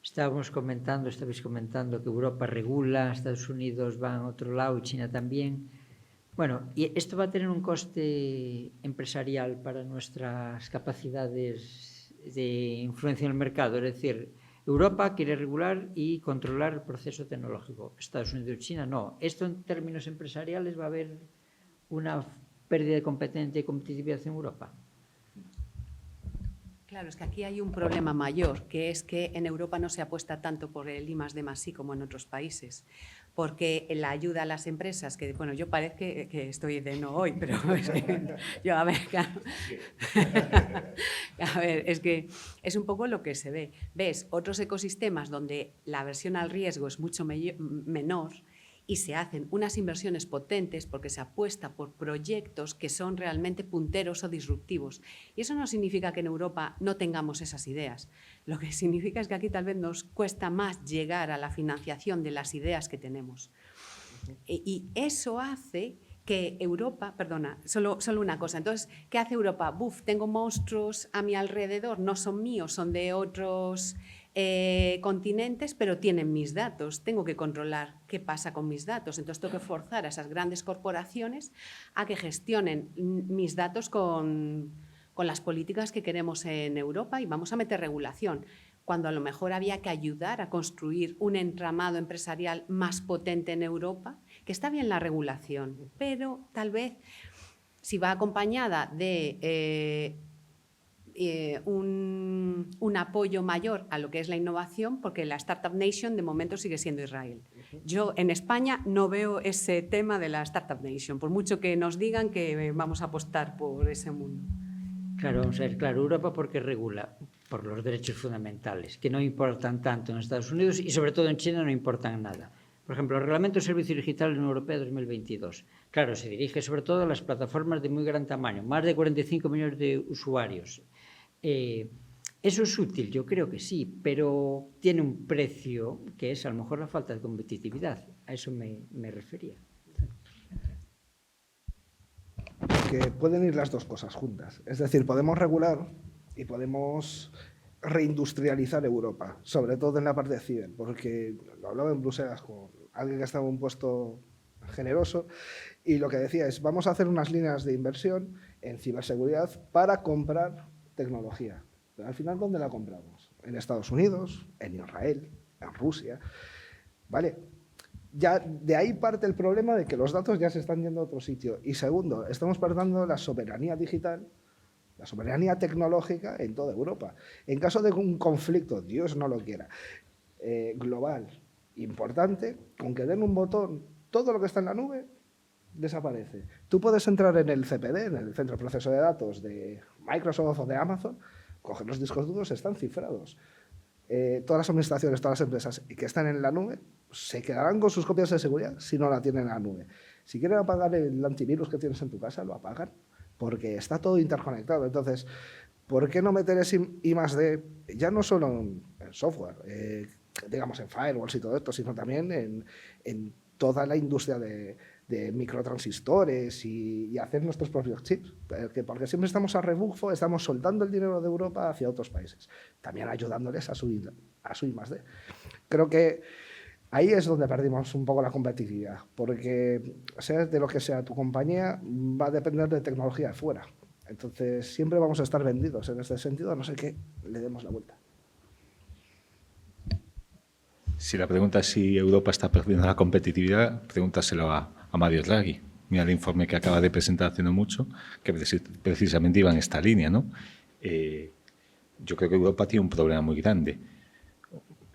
S1: Estabais comentando que Europa regula, Estados Unidos van a otro lado y China también. Bueno, y esto va a tener un coste empresarial para nuestras capacidades de influencia en el mercado. Es decir, Europa quiere regular y controlar el proceso tecnológico. Estados Unidos y China no. Esto en términos empresariales va a haber una pérdida de competencia y competitividad en Europa.
S5: Claro, es que aquí hay un problema mayor, que es que en Europa no se apuesta tanto por el I+D+I como en otros países, porque la ayuda a las empresas, que bueno, yo parece que estoy de no hoy, pero es que yo, a ver, claro. A ver, es que es un poco lo que se ve. Ves otros ecosistemas donde la aversión al riesgo es mucho menor, y se hacen unas inversiones potentes porque se apuesta por proyectos que son realmente punteros o disruptivos. Y eso no significa que en Europa no tengamos esas ideas. Lo que significa es que aquí tal vez nos cuesta más llegar a la financiación de las ideas que tenemos. Y eso hace que Europa, perdona, solo una cosa. Entonces, ¿qué hace Europa? Buf, tengo monstruos a mi alrededor, no son míos, son de otros continentes, pero tienen mis datos. Tengo que controlar qué pasa con mis datos. Entonces, tengo que forzar a esas grandes corporaciones a que gestionen mis datos con las políticas que queremos en Europa y vamos a meter regulación, cuando a lo mejor había que ayudar a construir un entramado empresarial más potente en Europa, que está bien la regulación, pero tal vez si va acompañada de un apoyo mayor a lo que es la innovación, porque la Startup Nation de momento sigue siendo Israel. Yo en España no veo ese tema de la Startup Nation, por mucho que nos digan que vamos a apostar por ese mundo.
S1: Claro, vamos a ver, claro, Europa porque regula por los derechos fundamentales, que no importan tanto en Estados Unidos y sobre todo en China no importan nada. Por ejemplo, el Reglamento de Servicio Digital en Europea 2022. Claro, se dirige sobre todo a las plataformas de muy gran tamaño, más de 45 millones de usuarios. ¿Eso es útil? Yo creo que sí, pero tiene un precio que es a lo mejor la falta de competitividad. A eso me refería.
S2: Que pueden ir las dos cosas juntas. Es decir, podemos regular y podemos reindustrializar Europa, sobre todo en la parte de ciber, porque lo hablaba en Bruselas con alguien que estaba en un puesto generoso y lo que decía es, vamos a hacer unas líneas de inversión en ciberseguridad para comprar tecnología. Pero al final, ¿dónde la compramos? En Estados Unidos, en Israel, en Rusia, ¿vale? Ya de ahí parte el problema de que los datos ya se están yendo a otro sitio. Y segundo, estamos perdiendo la soberanía digital, la soberanía tecnológica en toda Europa. En caso de un conflicto, Dios no lo quiera, global, importante, con que den un botón, todo lo que está en la nube desaparece. Tú puedes entrar en el CPD, en el Centro de Proceso de Datos de Microsoft o de Amazon, coger los discos duros, están cifrados. Todas las administraciones, todas las empresas que están en la nube se quedarán con sus copias de seguridad si no la tienen en la nube. Si quieren apagar el antivirus que tienes en tu casa, lo apagan, porque está todo interconectado. Entonces, ¿por qué no meter ese I+D ya no solo en software, digamos en firewalls y todo esto, sino también en toda la industria de microtransistores y hacer nuestros propios chips? Porque siempre estamos a rebufo, estamos soltando el dinero de Europa hacia otros países, también ayudándoles a su I+D. Creo que ahí es donde perdimos un poco la competitividad, porque sea de lo que sea tu compañía, va a depender de tecnología de fuera. Entonces siempre vamos a estar vendidos en este sentido, a no ser que le demos la vuelta.
S4: Si la pregunta es si Europa está perdiendo la competitividad, pregúntaselo a Mario Draghi. Mira el informe que acaba de presentar hace no mucho, que precisamente iba en esta línea, ¿no? Yo creo que Europa tiene un problema muy grande,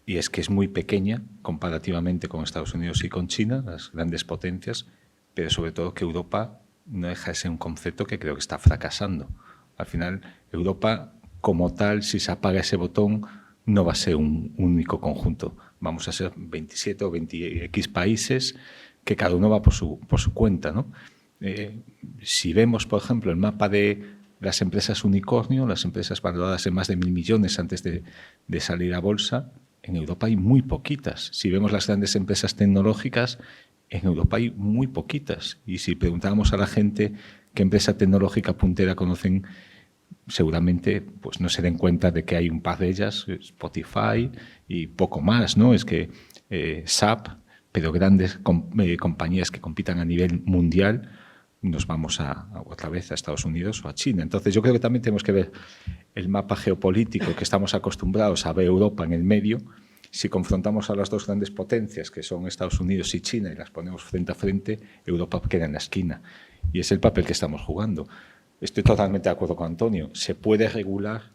S4: y es que es muy pequeña comparativamente con Estados Unidos y con China, las grandes potencias, pero sobre todo que Europa no deja de ser un concepto que creo que está fracasando. Al final, Europa como tal, si se apaga ese botón, no va a ser un único conjunto. Vamos a ser 27 o 20x países que cada uno va por su cuenta, ¿no? Si vemos, por ejemplo, el mapa de las empresas unicornio, las empresas valoradas en más de 1.000 millones antes de salir a bolsa, en Europa hay muy poquitas. Si vemos las grandes empresas tecnológicas, en Europa hay muy poquitas. Y si preguntáramos a la gente qué empresa tecnológica puntera conocen, seguramente pues no se den cuenta de que hay un par de ellas, Spotify y poco más, ¿no? Es que SAP, pero grandes compañías que compitan a nivel mundial, nos vamos otra vez a Estados Unidos o a China. Entonces yo creo que también tenemos que ver el mapa geopolítico que estamos acostumbrados a ver Europa en el medio. Si confrontamos a las dos grandes potencias, que son Estados Unidos y China, y las ponemos frente a frente, Europa queda en la esquina. Y es el papel que estamos jugando. Estoy totalmente de acuerdo con Antonio. Se puede regular,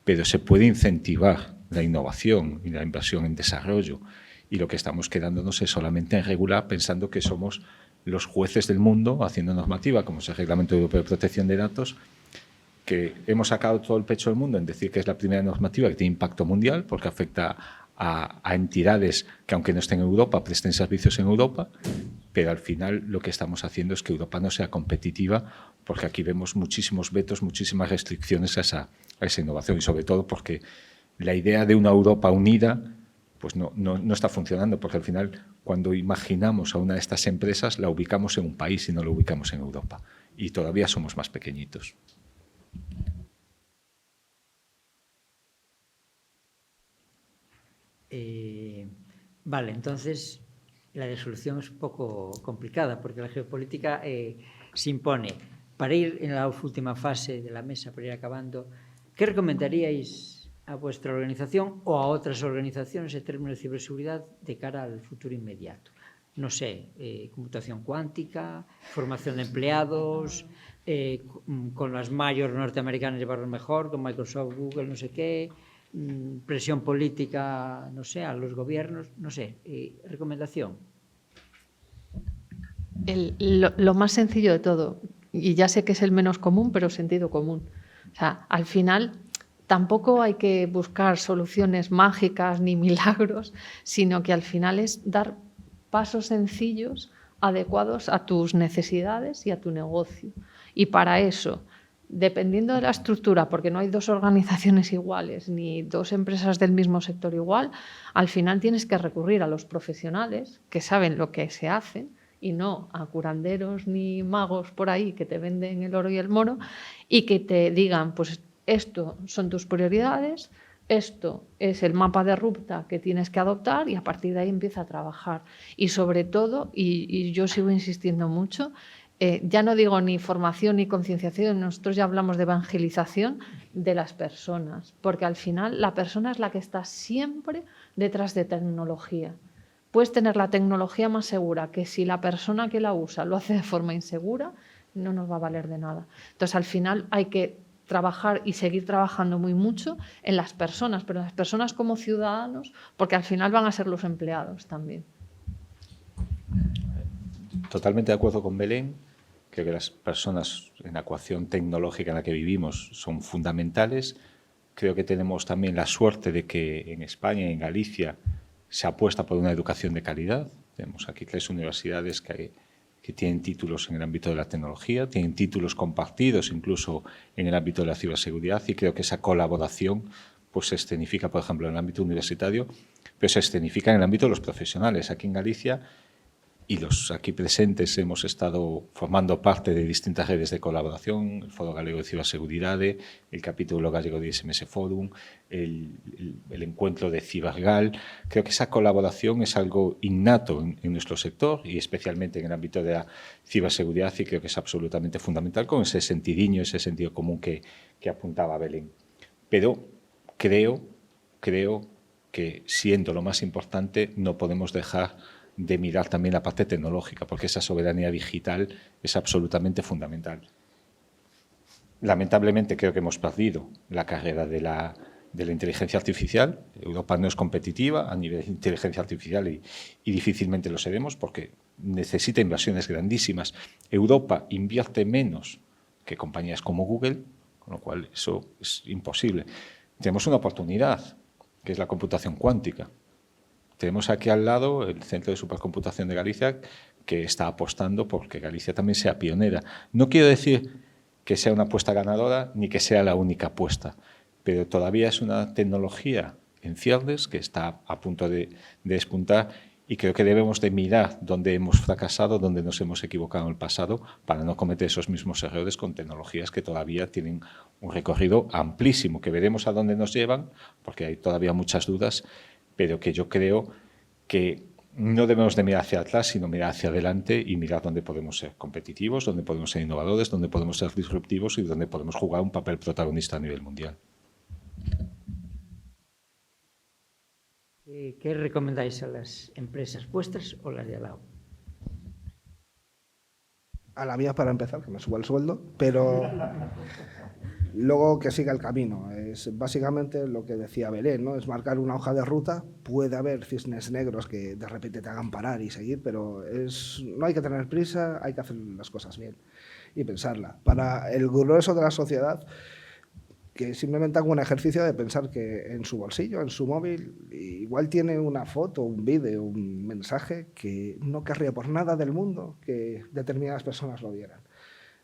S4: pero se puede incentivar la innovación y la inversión en desarrollo. Y lo que estamos quedándonos es solamente en regular, pensando que somos los jueces del mundo, haciendo normativa, como es el Reglamento Europeo de Protección de Datos, que hemos sacado todo el pecho del mundo en decir que es la primera normativa que tiene impacto mundial, porque afecta a entidades que, aunque no estén en Europa, presten servicios en Europa, pero al final lo que estamos haciendo es que Europa no sea competitiva, porque aquí vemos muchísimos vetos, muchísimas restricciones a esa innovación, y sobre todo porque la idea de una Europa unida pues no está funcionando, porque al final cuando imaginamos a una de estas empresas la ubicamos en un país y no la ubicamos en Europa, y todavía somos más pequeñitos.
S1: Vale, entonces la resolución es un poco complicada porque la geopolítica se impone. Para ir en la última fase de la mesa, para ir acabando, ¿qué recomendaríais a vuestra organización o a otras organizaciones en términos de ciberseguridad de cara al futuro inmediato? No sé, computación cuántica, formación de empleados, con las mayores norteamericanas llevarlo mejor, con Microsoft, Google, no sé qué, presión política, no sé, a los gobiernos, no sé, recomendación.
S3: Lo más sencillo de todo, y ya sé que es el menos común, pero sentido común. O sea, al final tampoco hay que buscar soluciones mágicas ni milagros, sino que al final es dar pasos sencillos adecuados a tus necesidades y a tu negocio. Y para eso, dependiendo de la estructura, porque no hay dos organizaciones iguales ni dos empresas del mismo sector igual, al final tienes que recurrir a los profesionales que saben lo que se hace y no a curanderos ni magos por ahí que te venden el oro y el moro y que te digan, pues esto son tus prioridades, esto es el mapa de ruta que tienes que adoptar y a partir de ahí empieza a trabajar. Y sobre todo, y yo sigo insistiendo mucho, ya no digo ni formación ni concienciación, nosotros ya hablamos de evangelización de las personas, porque al final la persona es la que está siempre detrás de tecnología. Puedes tener la tecnología más segura, que si la persona que la usa lo hace de forma insegura, no nos va a valer de nada. Entonces, al final hay que trabajar y seguir trabajando muy mucho en las personas, pero las personas como ciudadanos, porque al final van a ser los empleados también.
S4: Totalmente de acuerdo con Belén. Creo que las personas en la ecuación tecnológica en la que vivimos son fundamentales. Creo que tenemos también la suerte de que en España y en Galicia se apuesta por una educación de calidad. Tenemos aquí 3 universidades que tienen títulos en el ámbito de la tecnología, tienen títulos compartidos incluso en el ámbito de la ciberseguridad, y creo que esa colaboración pues se escenifica, por ejemplo, en el ámbito universitario, pero se escenifica en el ámbito de los profesionales. Aquí en Galicia, y los aquí presentes hemos estado formando parte de distintas redes de colaboración, el Foro Galego de Ciberseguridad, el capítulo gallego de SMS Forum, el encuentro de Cibergal. Creo que esa colaboración es algo innato en nuestro sector y especialmente en el ámbito de la ciberseguridad, y creo que es absolutamente fundamental con ese sentidiño, ese sentido común que apuntaba Belén. Pero creo que, siendo lo más importante, no podemos dejar de mirar también la parte tecnológica, porque esa soberanía digital es absolutamente fundamental. Lamentablemente creo que hemos perdido la carrera de la inteligencia artificial. Europa no es competitiva a nivel de inteligencia artificial y difícilmente lo seremos porque necesita inversiones grandísimas. Europa invierte menos que compañías como Google, con lo cual eso es imposible. Tenemos una oportunidad, que es la computación cuántica. Tenemos aquí al lado el Centro de Supercomputación de Galicia, que está apostando porque Galicia también sea pionera. No quiero decir que sea una apuesta ganadora ni que sea la única apuesta, pero todavía es una tecnología en ciernes que está a punto de despuntar, y creo que debemos de mirar dónde hemos fracasado, dónde nos hemos equivocado en el pasado, para no cometer esos mismos errores con tecnologías que todavía tienen un recorrido amplísimo, que veremos a dónde nos llevan, porque hay todavía muchas dudas, pero que yo creo que no debemos de mirar hacia atrás, sino mirar hacia adelante y mirar dónde podemos ser competitivos, dónde podemos ser innovadores, dónde podemos ser disruptivos y dónde podemos jugar un papel protagonista a nivel mundial.
S1: ¿Qué recomendáis a las empresas vuestras o las de al lado?
S2: A la mía para empezar, que me suba el sueldo, pero luego que siga el camino. Es básicamente lo que decía Belén, ¿no? Es marcar una hoja de ruta. Puede haber cisnes negros que de repente te hagan parar y seguir, pero no hay que tener prisa, hay que hacer las cosas bien y pensarla. Para el grueso de la sociedad, que simplemente haga un ejercicio de pensar que en su bolsillo, en su móvil, igual tiene una foto, un vídeo, un mensaje que no querría por nada del mundo que determinadas personas lo vieran.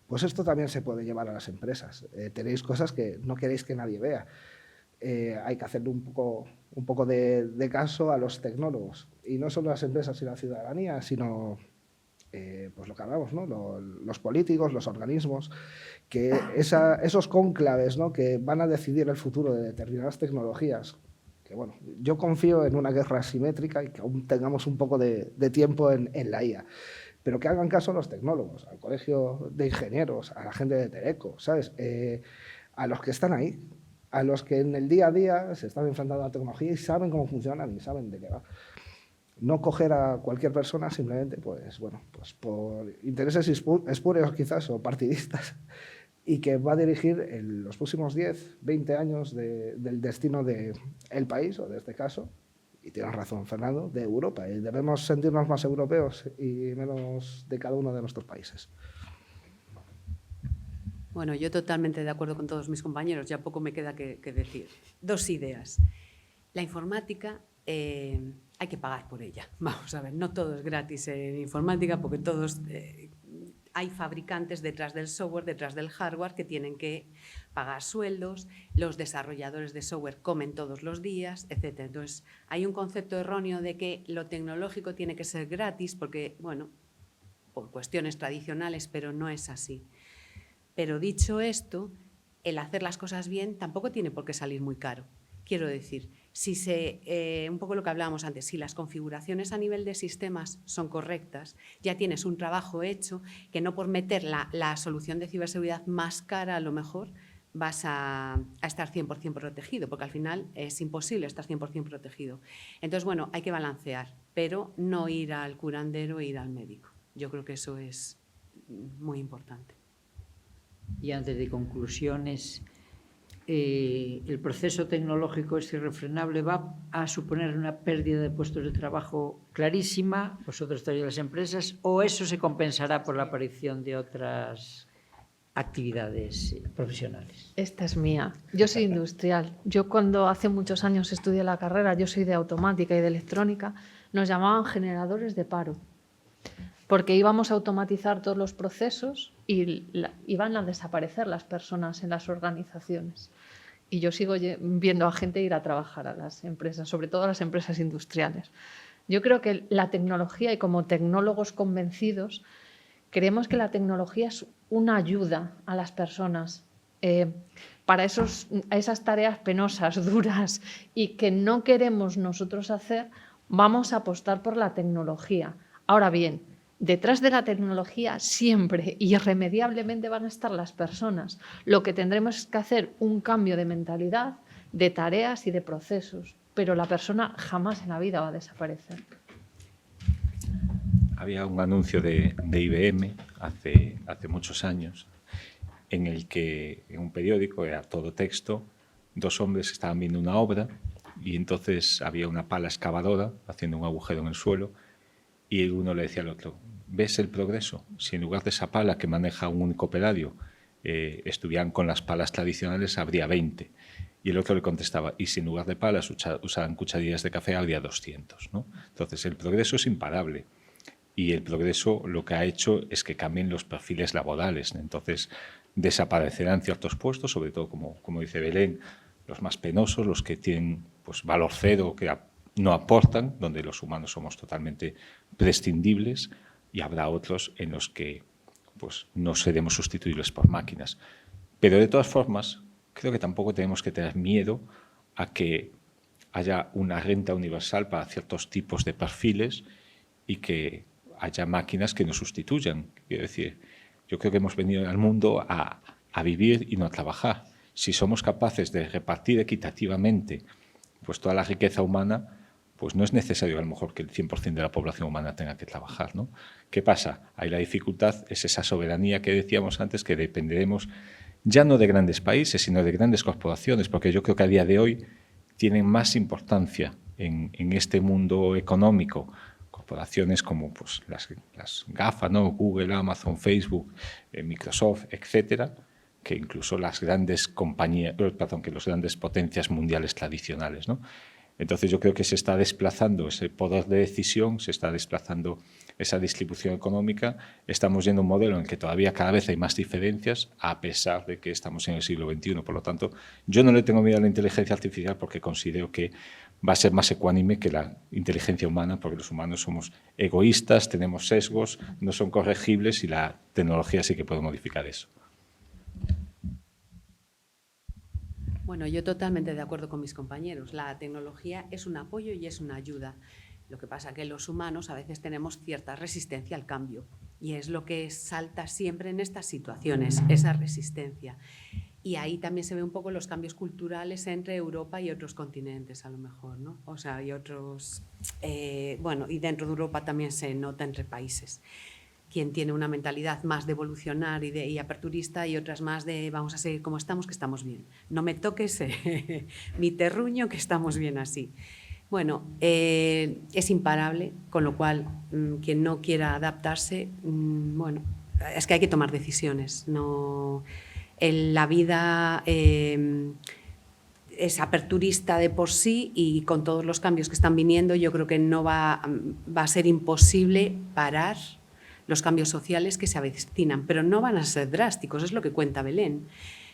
S2: Pues esto también se puede llevar a las empresas. Tenéis cosas que no queréis que nadie vea. Hay que hacerle un poco de caso a los tecnólogos. Y no solo las empresas y la ciudadanía, sino pues lo que hablamos, ¿no? Los políticos, los organismos, que esos cónclaves, ¿no? Que van a decidir el futuro de determinadas tecnologías. Que, bueno, yo confío en una guerra asimétrica y que aún tengamos un poco de tiempo en la IA. Pero que hagan caso a los tecnólogos, al colegio de ingenieros, a la gente de Tereco, ¿sabes? A los que están ahí, a los que en el día a día se están enfrentando a la tecnología y saben cómo funcionan y saben de qué va. No coger a cualquier persona simplemente, pues por intereses espurios quizás o partidistas, y que va a dirigir en los próximos 10, 20 años del destino del país, o de este caso, y tienes razón, Fernando, de Europa. Y debemos sentirnos más europeos y menos de cada uno de nuestros países.
S5: Bueno, yo totalmente de acuerdo con todos mis compañeros, ya poco me queda que decir. 2 ideas. La informática hay que pagar por ella. Vamos a ver, no todo es gratis en informática porque todos... hay fabricantes detrás del software, detrás del hardware, que tienen que pagar sueldos, los desarrolladores de software comen todos los días, etc. Entonces, hay un concepto erróneo de que lo tecnológico tiene que ser gratis porque, bueno, por cuestiones tradicionales, pero no es así. Pero dicho esto, el hacer las cosas bien tampoco tiene por qué salir muy caro. Quiero decir, un poco lo que hablábamos antes, si las configuraciones a nivel de sistemas son correctas, ya tienes un trabajo hecho que no por meter la solución de ciberseguridad más cara a lo mejor vas a estar 100% protegido, porque al final es imposible estar 100% protegido. Entonces, bueno, hay que balancear, pero no ir al curandero e ir al médico. Yo creo que eso es muy importante.
S1: Y antes de conclusiones, el proceso tecnológico es irrefrenable, va a suponer una pérdida de puestos de trabajo clarísima, vosotros traéis las empresas, o eso se compensará por la aparición de otras actividades profesionales.
S3: Esta es mía. Yo soy industrial. Yo cuando hace muchos años estudié la carrera, yo soy de automática y de electrónica, nos llamaban generadores de paro, porque íbamos a automatizar todos los procesos y iban a desaparecer las personas en las organizaciones. Y yo sigo viendo a gente ir a trabajar a las empresas, sobre todo a las empresas industriales. Yo creo que la tecnología, y como tecnólogos convencidos, creemos que la tecnología es una ayuda a las personas para esas tareas penosas, duras, y que no queremos nosotros hacer, vamos a apostar por la tecnología. Ahora bien, detrás de la tecnología siempre, irremediablemente, van a estar las personas. Lo que tendremos es que hacer un cambio de mentalidad, de tareas y de procesos, pero la persona jamás en la vida va a desaparecer.
S4: Había un anuncio de IBM hace muchos años en el que en un periódico, era todo texto, 2 hombres estaban viendo una obra y entonces había una pala excavadora haciendo un agujero en el suelo y uno le decía al otro: ¿ves el progreso? Si en lugar de esa pala que maneja un único operario estuvieran con las palas tradicionales, habría 20. Y el otro le contestaba: y si en lugar de palas usaran cucharillas de café, habría 200, ¿no? Entonces, el progreso es imparable. Y el progreso lo que ha hecho es que cambien los perfiles laborales. Entonces, desaparecerán ciertos puestos, sobre todo, como dice Belén, los más penosos, los que tienen pues, valor cero, que no aportan, donde los humanos somos totalmente prescindibles, y habrá otros en los que pues, no seremos sustituibles por máquinas. Pero, de todas formas, creo que tampoco tenemos que tener miedo a que haya una renta universal para ciertos tipos de perfiles y que haya máquinas que nos sustituyan. Quiero decir, yo creo que hemos venido al mundo a vivir y no a trabajar. Si somos capaces de repartir equitativamente pues toda la riqueza humana, pues no es necesario a lo mejor que el 100% de la población humana tenga que trabajar, ¿no? ¿Qué pasa? Ahí la dificultad es esa soberanía que decíamos antes, que dependeremos ya no de grandes países, sino de grandes corporaciones, porque yo creo que a día de hoy tienen más importancia en este mundo económico corporaciones como pues, las GAFA, ¿no? Google, Amazon, Facebook, Microsoft, etcétera, que incluso las grandes compañías, perdón, que las grandes potencias mundiales tradicionales, ¿no? Entonces yo creo que se está desplazando ese poder de decisión, se está desplazando esa distribución económica, estamos yendo a un modelo en el que todavía cada vez hay más diferencias, a pesar de que estamos en el siglo XXI. Por lo tanto, yo no le tengo miedo a la inteligencia artificial porque considero que va a ser más ecuánime que la inteligencia humana, porque los humanos somos egoístas, tenemos sesgos, no son corregibles y la tecnología sí que puede modificar eso.
S5: Bueno, yo totalmente de acuerdo con mis compañeros. La tecnología es un apoyo y es una ayuda. Lo que pasa es que los humanos a veces tenemos cierta resistencia al cambio y es lo que salta siempre en estas situaciones, esa resistencia. Y ahí también se ve un poco los cambios culturales entre Europa y otros continentes, a lo mejor, ¿no? O sea, y otros... bueno, y dentro de Europa también se nota entre países. Quien tiene una mentalidad más de evolucionar y aperturista y otras más de vamos a seguir como estamos, que estamos bien. No me toques mi terruño, que estamos bien así. Bueno, es imparable, con lo cual quien no quiera adaptarse, bueno, es que hay que tomar decisiones. No, la vida es aperturista de por sí y con todos los cambios que están viniendo yo creo que no va a ser imposible parar los cambios sociales que se avecinan, pero no van a ser drásticos, es lo que cuenta Belén.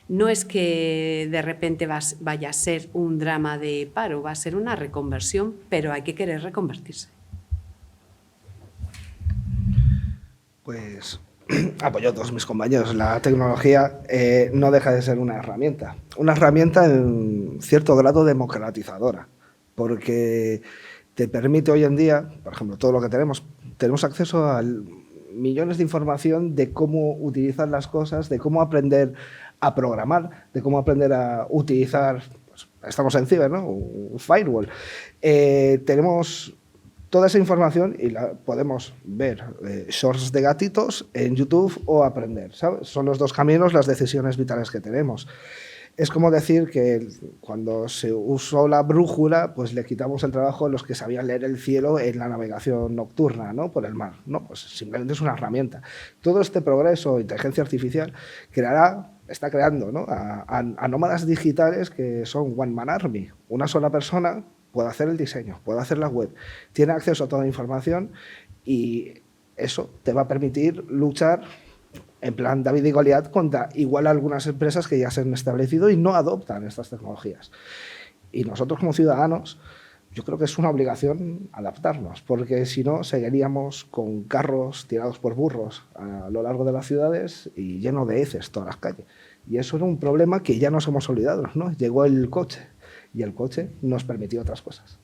S5: No es que de repente vaya a ser un drama de paro, va a ser una reconversión, pero hay que querer reconvertirse.
S2: Pues apoyo a todos mis compañeros. La tecnología no deja de ser una herramienta en cierto grado democratizadora, porque te permite hoy en día, por ejemplo, todo lo que tenemos acceso a millones de información de cómo utilizar las cosas, de cómo aprender a programar, de cómo aprender a utilizar, pues, estamos en ciber, ¿no? Un firewall. Tenemos toda esa información y la podemos ver shorts de gatitos en YouTube o aprender, ¿sabes? Son los dos caminos, las decisiones vitales que tenemos. Es como decir que cuando se usó la brújula, pues le quitamos el trabajo a los que sabían leer el cielo en la navegación nocturna, ¿no? Por el mar. No, pues simplemente es una herramienta. Todo este progreso, inteligencia artificial, está creando, ¿no? a nómadas digitales que son one man army. Una sola persona puede hacer el diseño, puede hacer la web, tiene acceso a toda la información y eso te va a permitir luchar en plan David y Goliat contra igual algunas empresas que ya se han establecido y no adoptan estas tecnologías. Y nosotros como ciudadanos, yo creo que es una obligación adaptarnos, porque si no seguiríamos con carros tirados por burros a lo largo de las ciudades y lleno de heces todas las calles. Y eso era un problema que ya nos hemos olvidado, ¿no? Llegó el coche y el coche nos permitió otras cosas.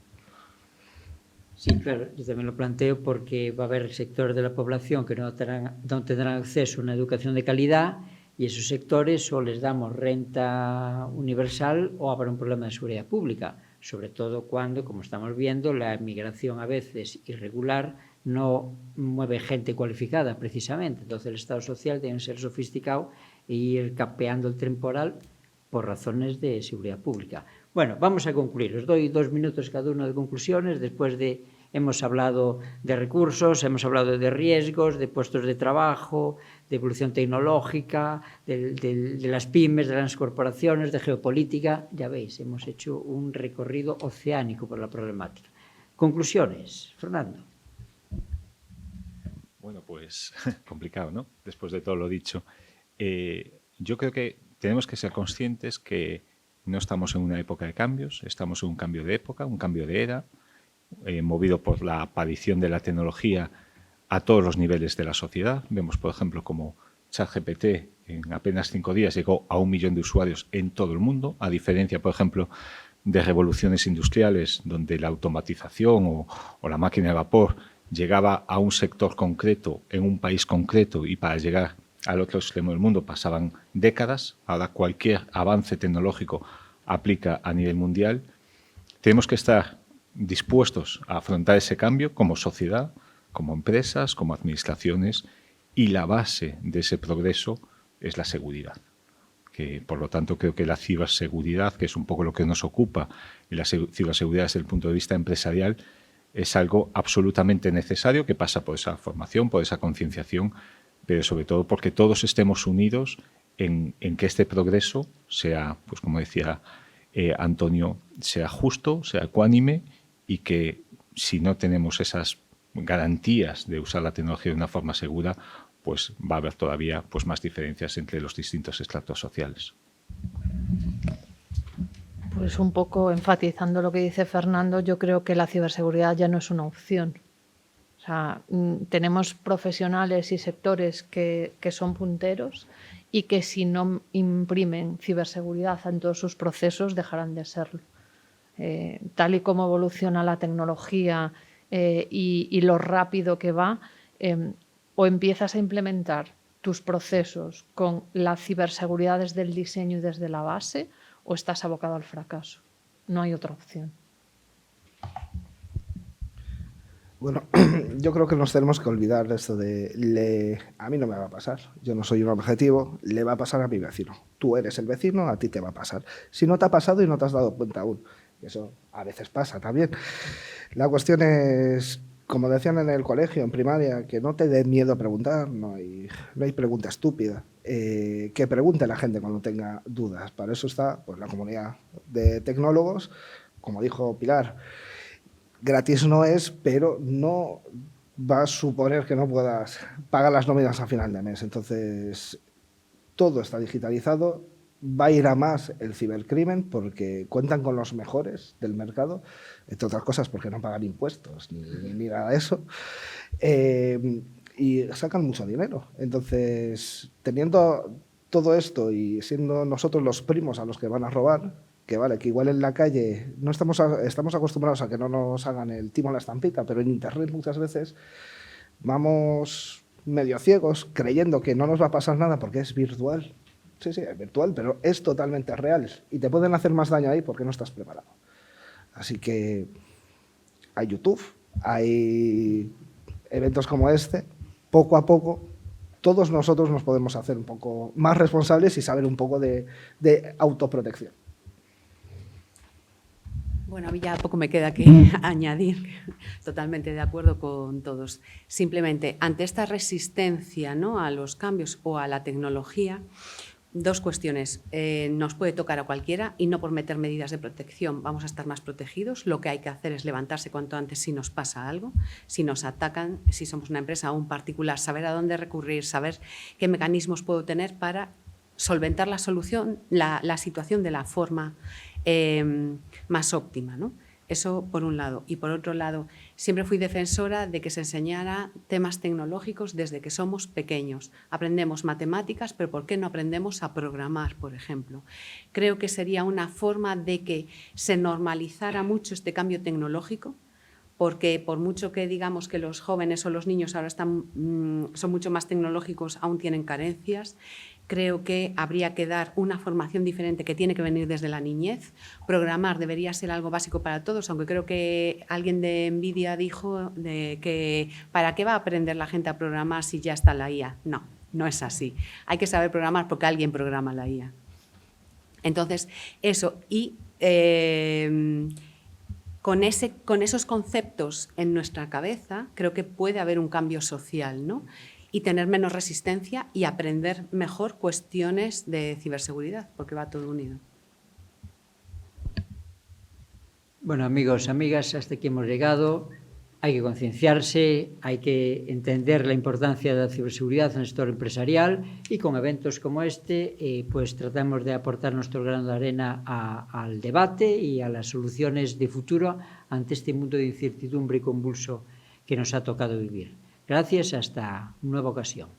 S1: Sí, claro, yo también lo planteo porque va a haber sectores de la población que no tendrán acceso a una educación de calidad y esos sectores o les damos renta universal o habrá un problema de seguridad pública, sobre todo cuando, como estamos viendo, la inmigración a veces irregular no mueve gente cualificada precisamente. Entonces el Estado social tiene que ser sofisticado e ir capeando el temporal por razones de seguridad pública. Bueno, vamos a concluir. Os doy 2 minutos cada uno de conclusiones. Después de hemos hablado de recursos, hemos hablado de riesgos, de puestos de trabajo, de evolución tecnológica, de las pymes, de las corporaciones, de geopolítica. Ya veis, hemos hecho un recorrido oceánico por la problemática. Conclusiones, Fernando.
S4: Bueno, pues complicado, ¿no? Después de todo lo dicho. Yo creo que tenemos que ser conscientes que no estamos en una época de cambios, estamos en un cambio de época, un cambio de era, movido por la aparición de la tecnología a todos los niveles de la sociedad. Vemos, por ejemplo, como ChatGPT en apenas 5 días llegó a 1 millón de usuarios en todo el mundo, a diferencia, por ejemplo, de revoluciones industriales donde la automatización o la máquina de vapor llegaba a un sector concreto, en un país concreto, y para llegar al otro extremo del mundo pasaban décadas. Ahora cualquier avance tecnológico aplica a nivel mundial. Tenemos que estar dispuestos a afrontar ese cambio como sociedad, como empresas, como administraciones, y la base de ese progreso es la seguridad. Que, por lo tanto, creo que la ciberseguridad, que es un poco lo que nos ocupa, y la ciberseguridad desde el punto de vista empresarial, es algo absolutamente necesario, que pasa por esa formación, por esa concienciación, pero sobre todo porque todos estemos unidos en que este progreso sea, pues como decía Antonio, sea justo, sea ecuánime, y que si no tenemos esas garantías de usar la tecnología de una forma segura, pues va a haber todavía pues más diferencias entre los distintos estratos sociales.
S3: Pues un poco enfatizando lo que dice Fernando, yo creo que la ciberseguridad ya no es una opción. O sea, tenemos profesionales y sectores que son punteros y que si no imprimen ciberseguridad en todos sus procesos dejarán de serlo. Tal y como evoluciona la tecnología y lo rápido que va, o empiezas a implementar tus procesos con la ciberseguridad desde el diseño y desde la base, o estás abocado al fracaso. No hay otra opción.
S2: Bueno, yo creo que nos tenemos que olvidar de esto de a mí no me va a pasar, yo no soy un objetivo, le va a pasar a mi vecino. Tú eres el vecino, a ti te va a pasar. Si no te ha pasado y no te has dado cuenta aún, eso a veces pasa también. La cuestión es, como decían en el colegio, en primaria, que no te dé miedo a preguntar, no hay pregunta estúpida. Que pregunte la gente cuando tenga dudas. Para eso está pues, la comunidad de tecnólogos, como dijo Pilar. Gratis no es, pero no va a suponer que no puedas pagar las nóminas a final de mes. Entonces, todo está digitalizado. Va a ir a más el cibercrimen porque cuentan con los mejores del mercado, entre otras cosas porque no pagan impuestos ni nada de eso, y sacan mucho dinero. Entonces, teniendo todo esto y siendo nosotros los primos a los que van a robar, que vale, que igual en la calle no estamos acostumbrados a que no nos hagan el timo a la estampita, pero en Internet muchas veces vamos medio ciegos creyendo que no nos va a pasar nada porque es virtual. Sí, es virtual, pero es totalmente real y te pueden hacer más daño ahí porque no estás preparado. Así que hay YouTube, hay eventos como este, poco a poco todos nosotros nos podemos hacer un poco más responsables y saber un poco de autoprotección.
S5: Bueno, a mí ya poco me queda que añadir, totalmente de acuerdo con todos. Simplemente, ante esta resistencia, ¿no?, a los cambios o a la tecnología, dos cuestiones. Nos puede tocar a cualquiera y no por meter medidas de protección vamos a estar más protegidos. Lo que hay que hacer es levantarse cuanto antes si nos pasa algo, si nos atacan, si somos una empresa o un particular, saber a dónde recurrir, saber qué mecanismos puedo tener para solventar la situación de la forma más óptima, ¿no? Eso por un lado. Y por otro lado, siempre fui defensora de que se enseñara temas tecnológicos desde que somos pequeños. Aprendemos matemáticas, pero ¿por qué no aprendemos a programar, por ejemplo? Creo que sería una forma de que se normalizara mucho este cambio tecnológico, porque por mucho que digamos que los jóvenes o los niños ahora son mucho más tecnológicos, aún tienen carencias. Creo que habría que dar una formación diferente que tiene que venir desde la niñez. Programar debería ser algo básico para todos, aunque creo que alguien de Nvidia dijo que ¿para qué va a aprender la gente a programar si ya está la IA? No, no es así. Hay que saber programar porque alguien programa la IA. Entonces, eso. Y con esos conceptos en nuestra cabeza, creo que puede haber un cambio social, ¿no? Y tener menos resistencia y aprender mejor cuestiones de ciberseguridad, porque va todo unido.
S1: Bueno, amigos, amigas, hasta aquí hemos llegado. Hay que concienciarse, hay que entender la importancia de la ciberseguridad en el sector empresarial y con eventos como este, pues tratamos de aportar nuestro grano de arena al debate y a las soluciones de futuro ante este mundo de incertidumbre y convulso que nos ha tocado vivir. Gracias, hasta nueva ocasión.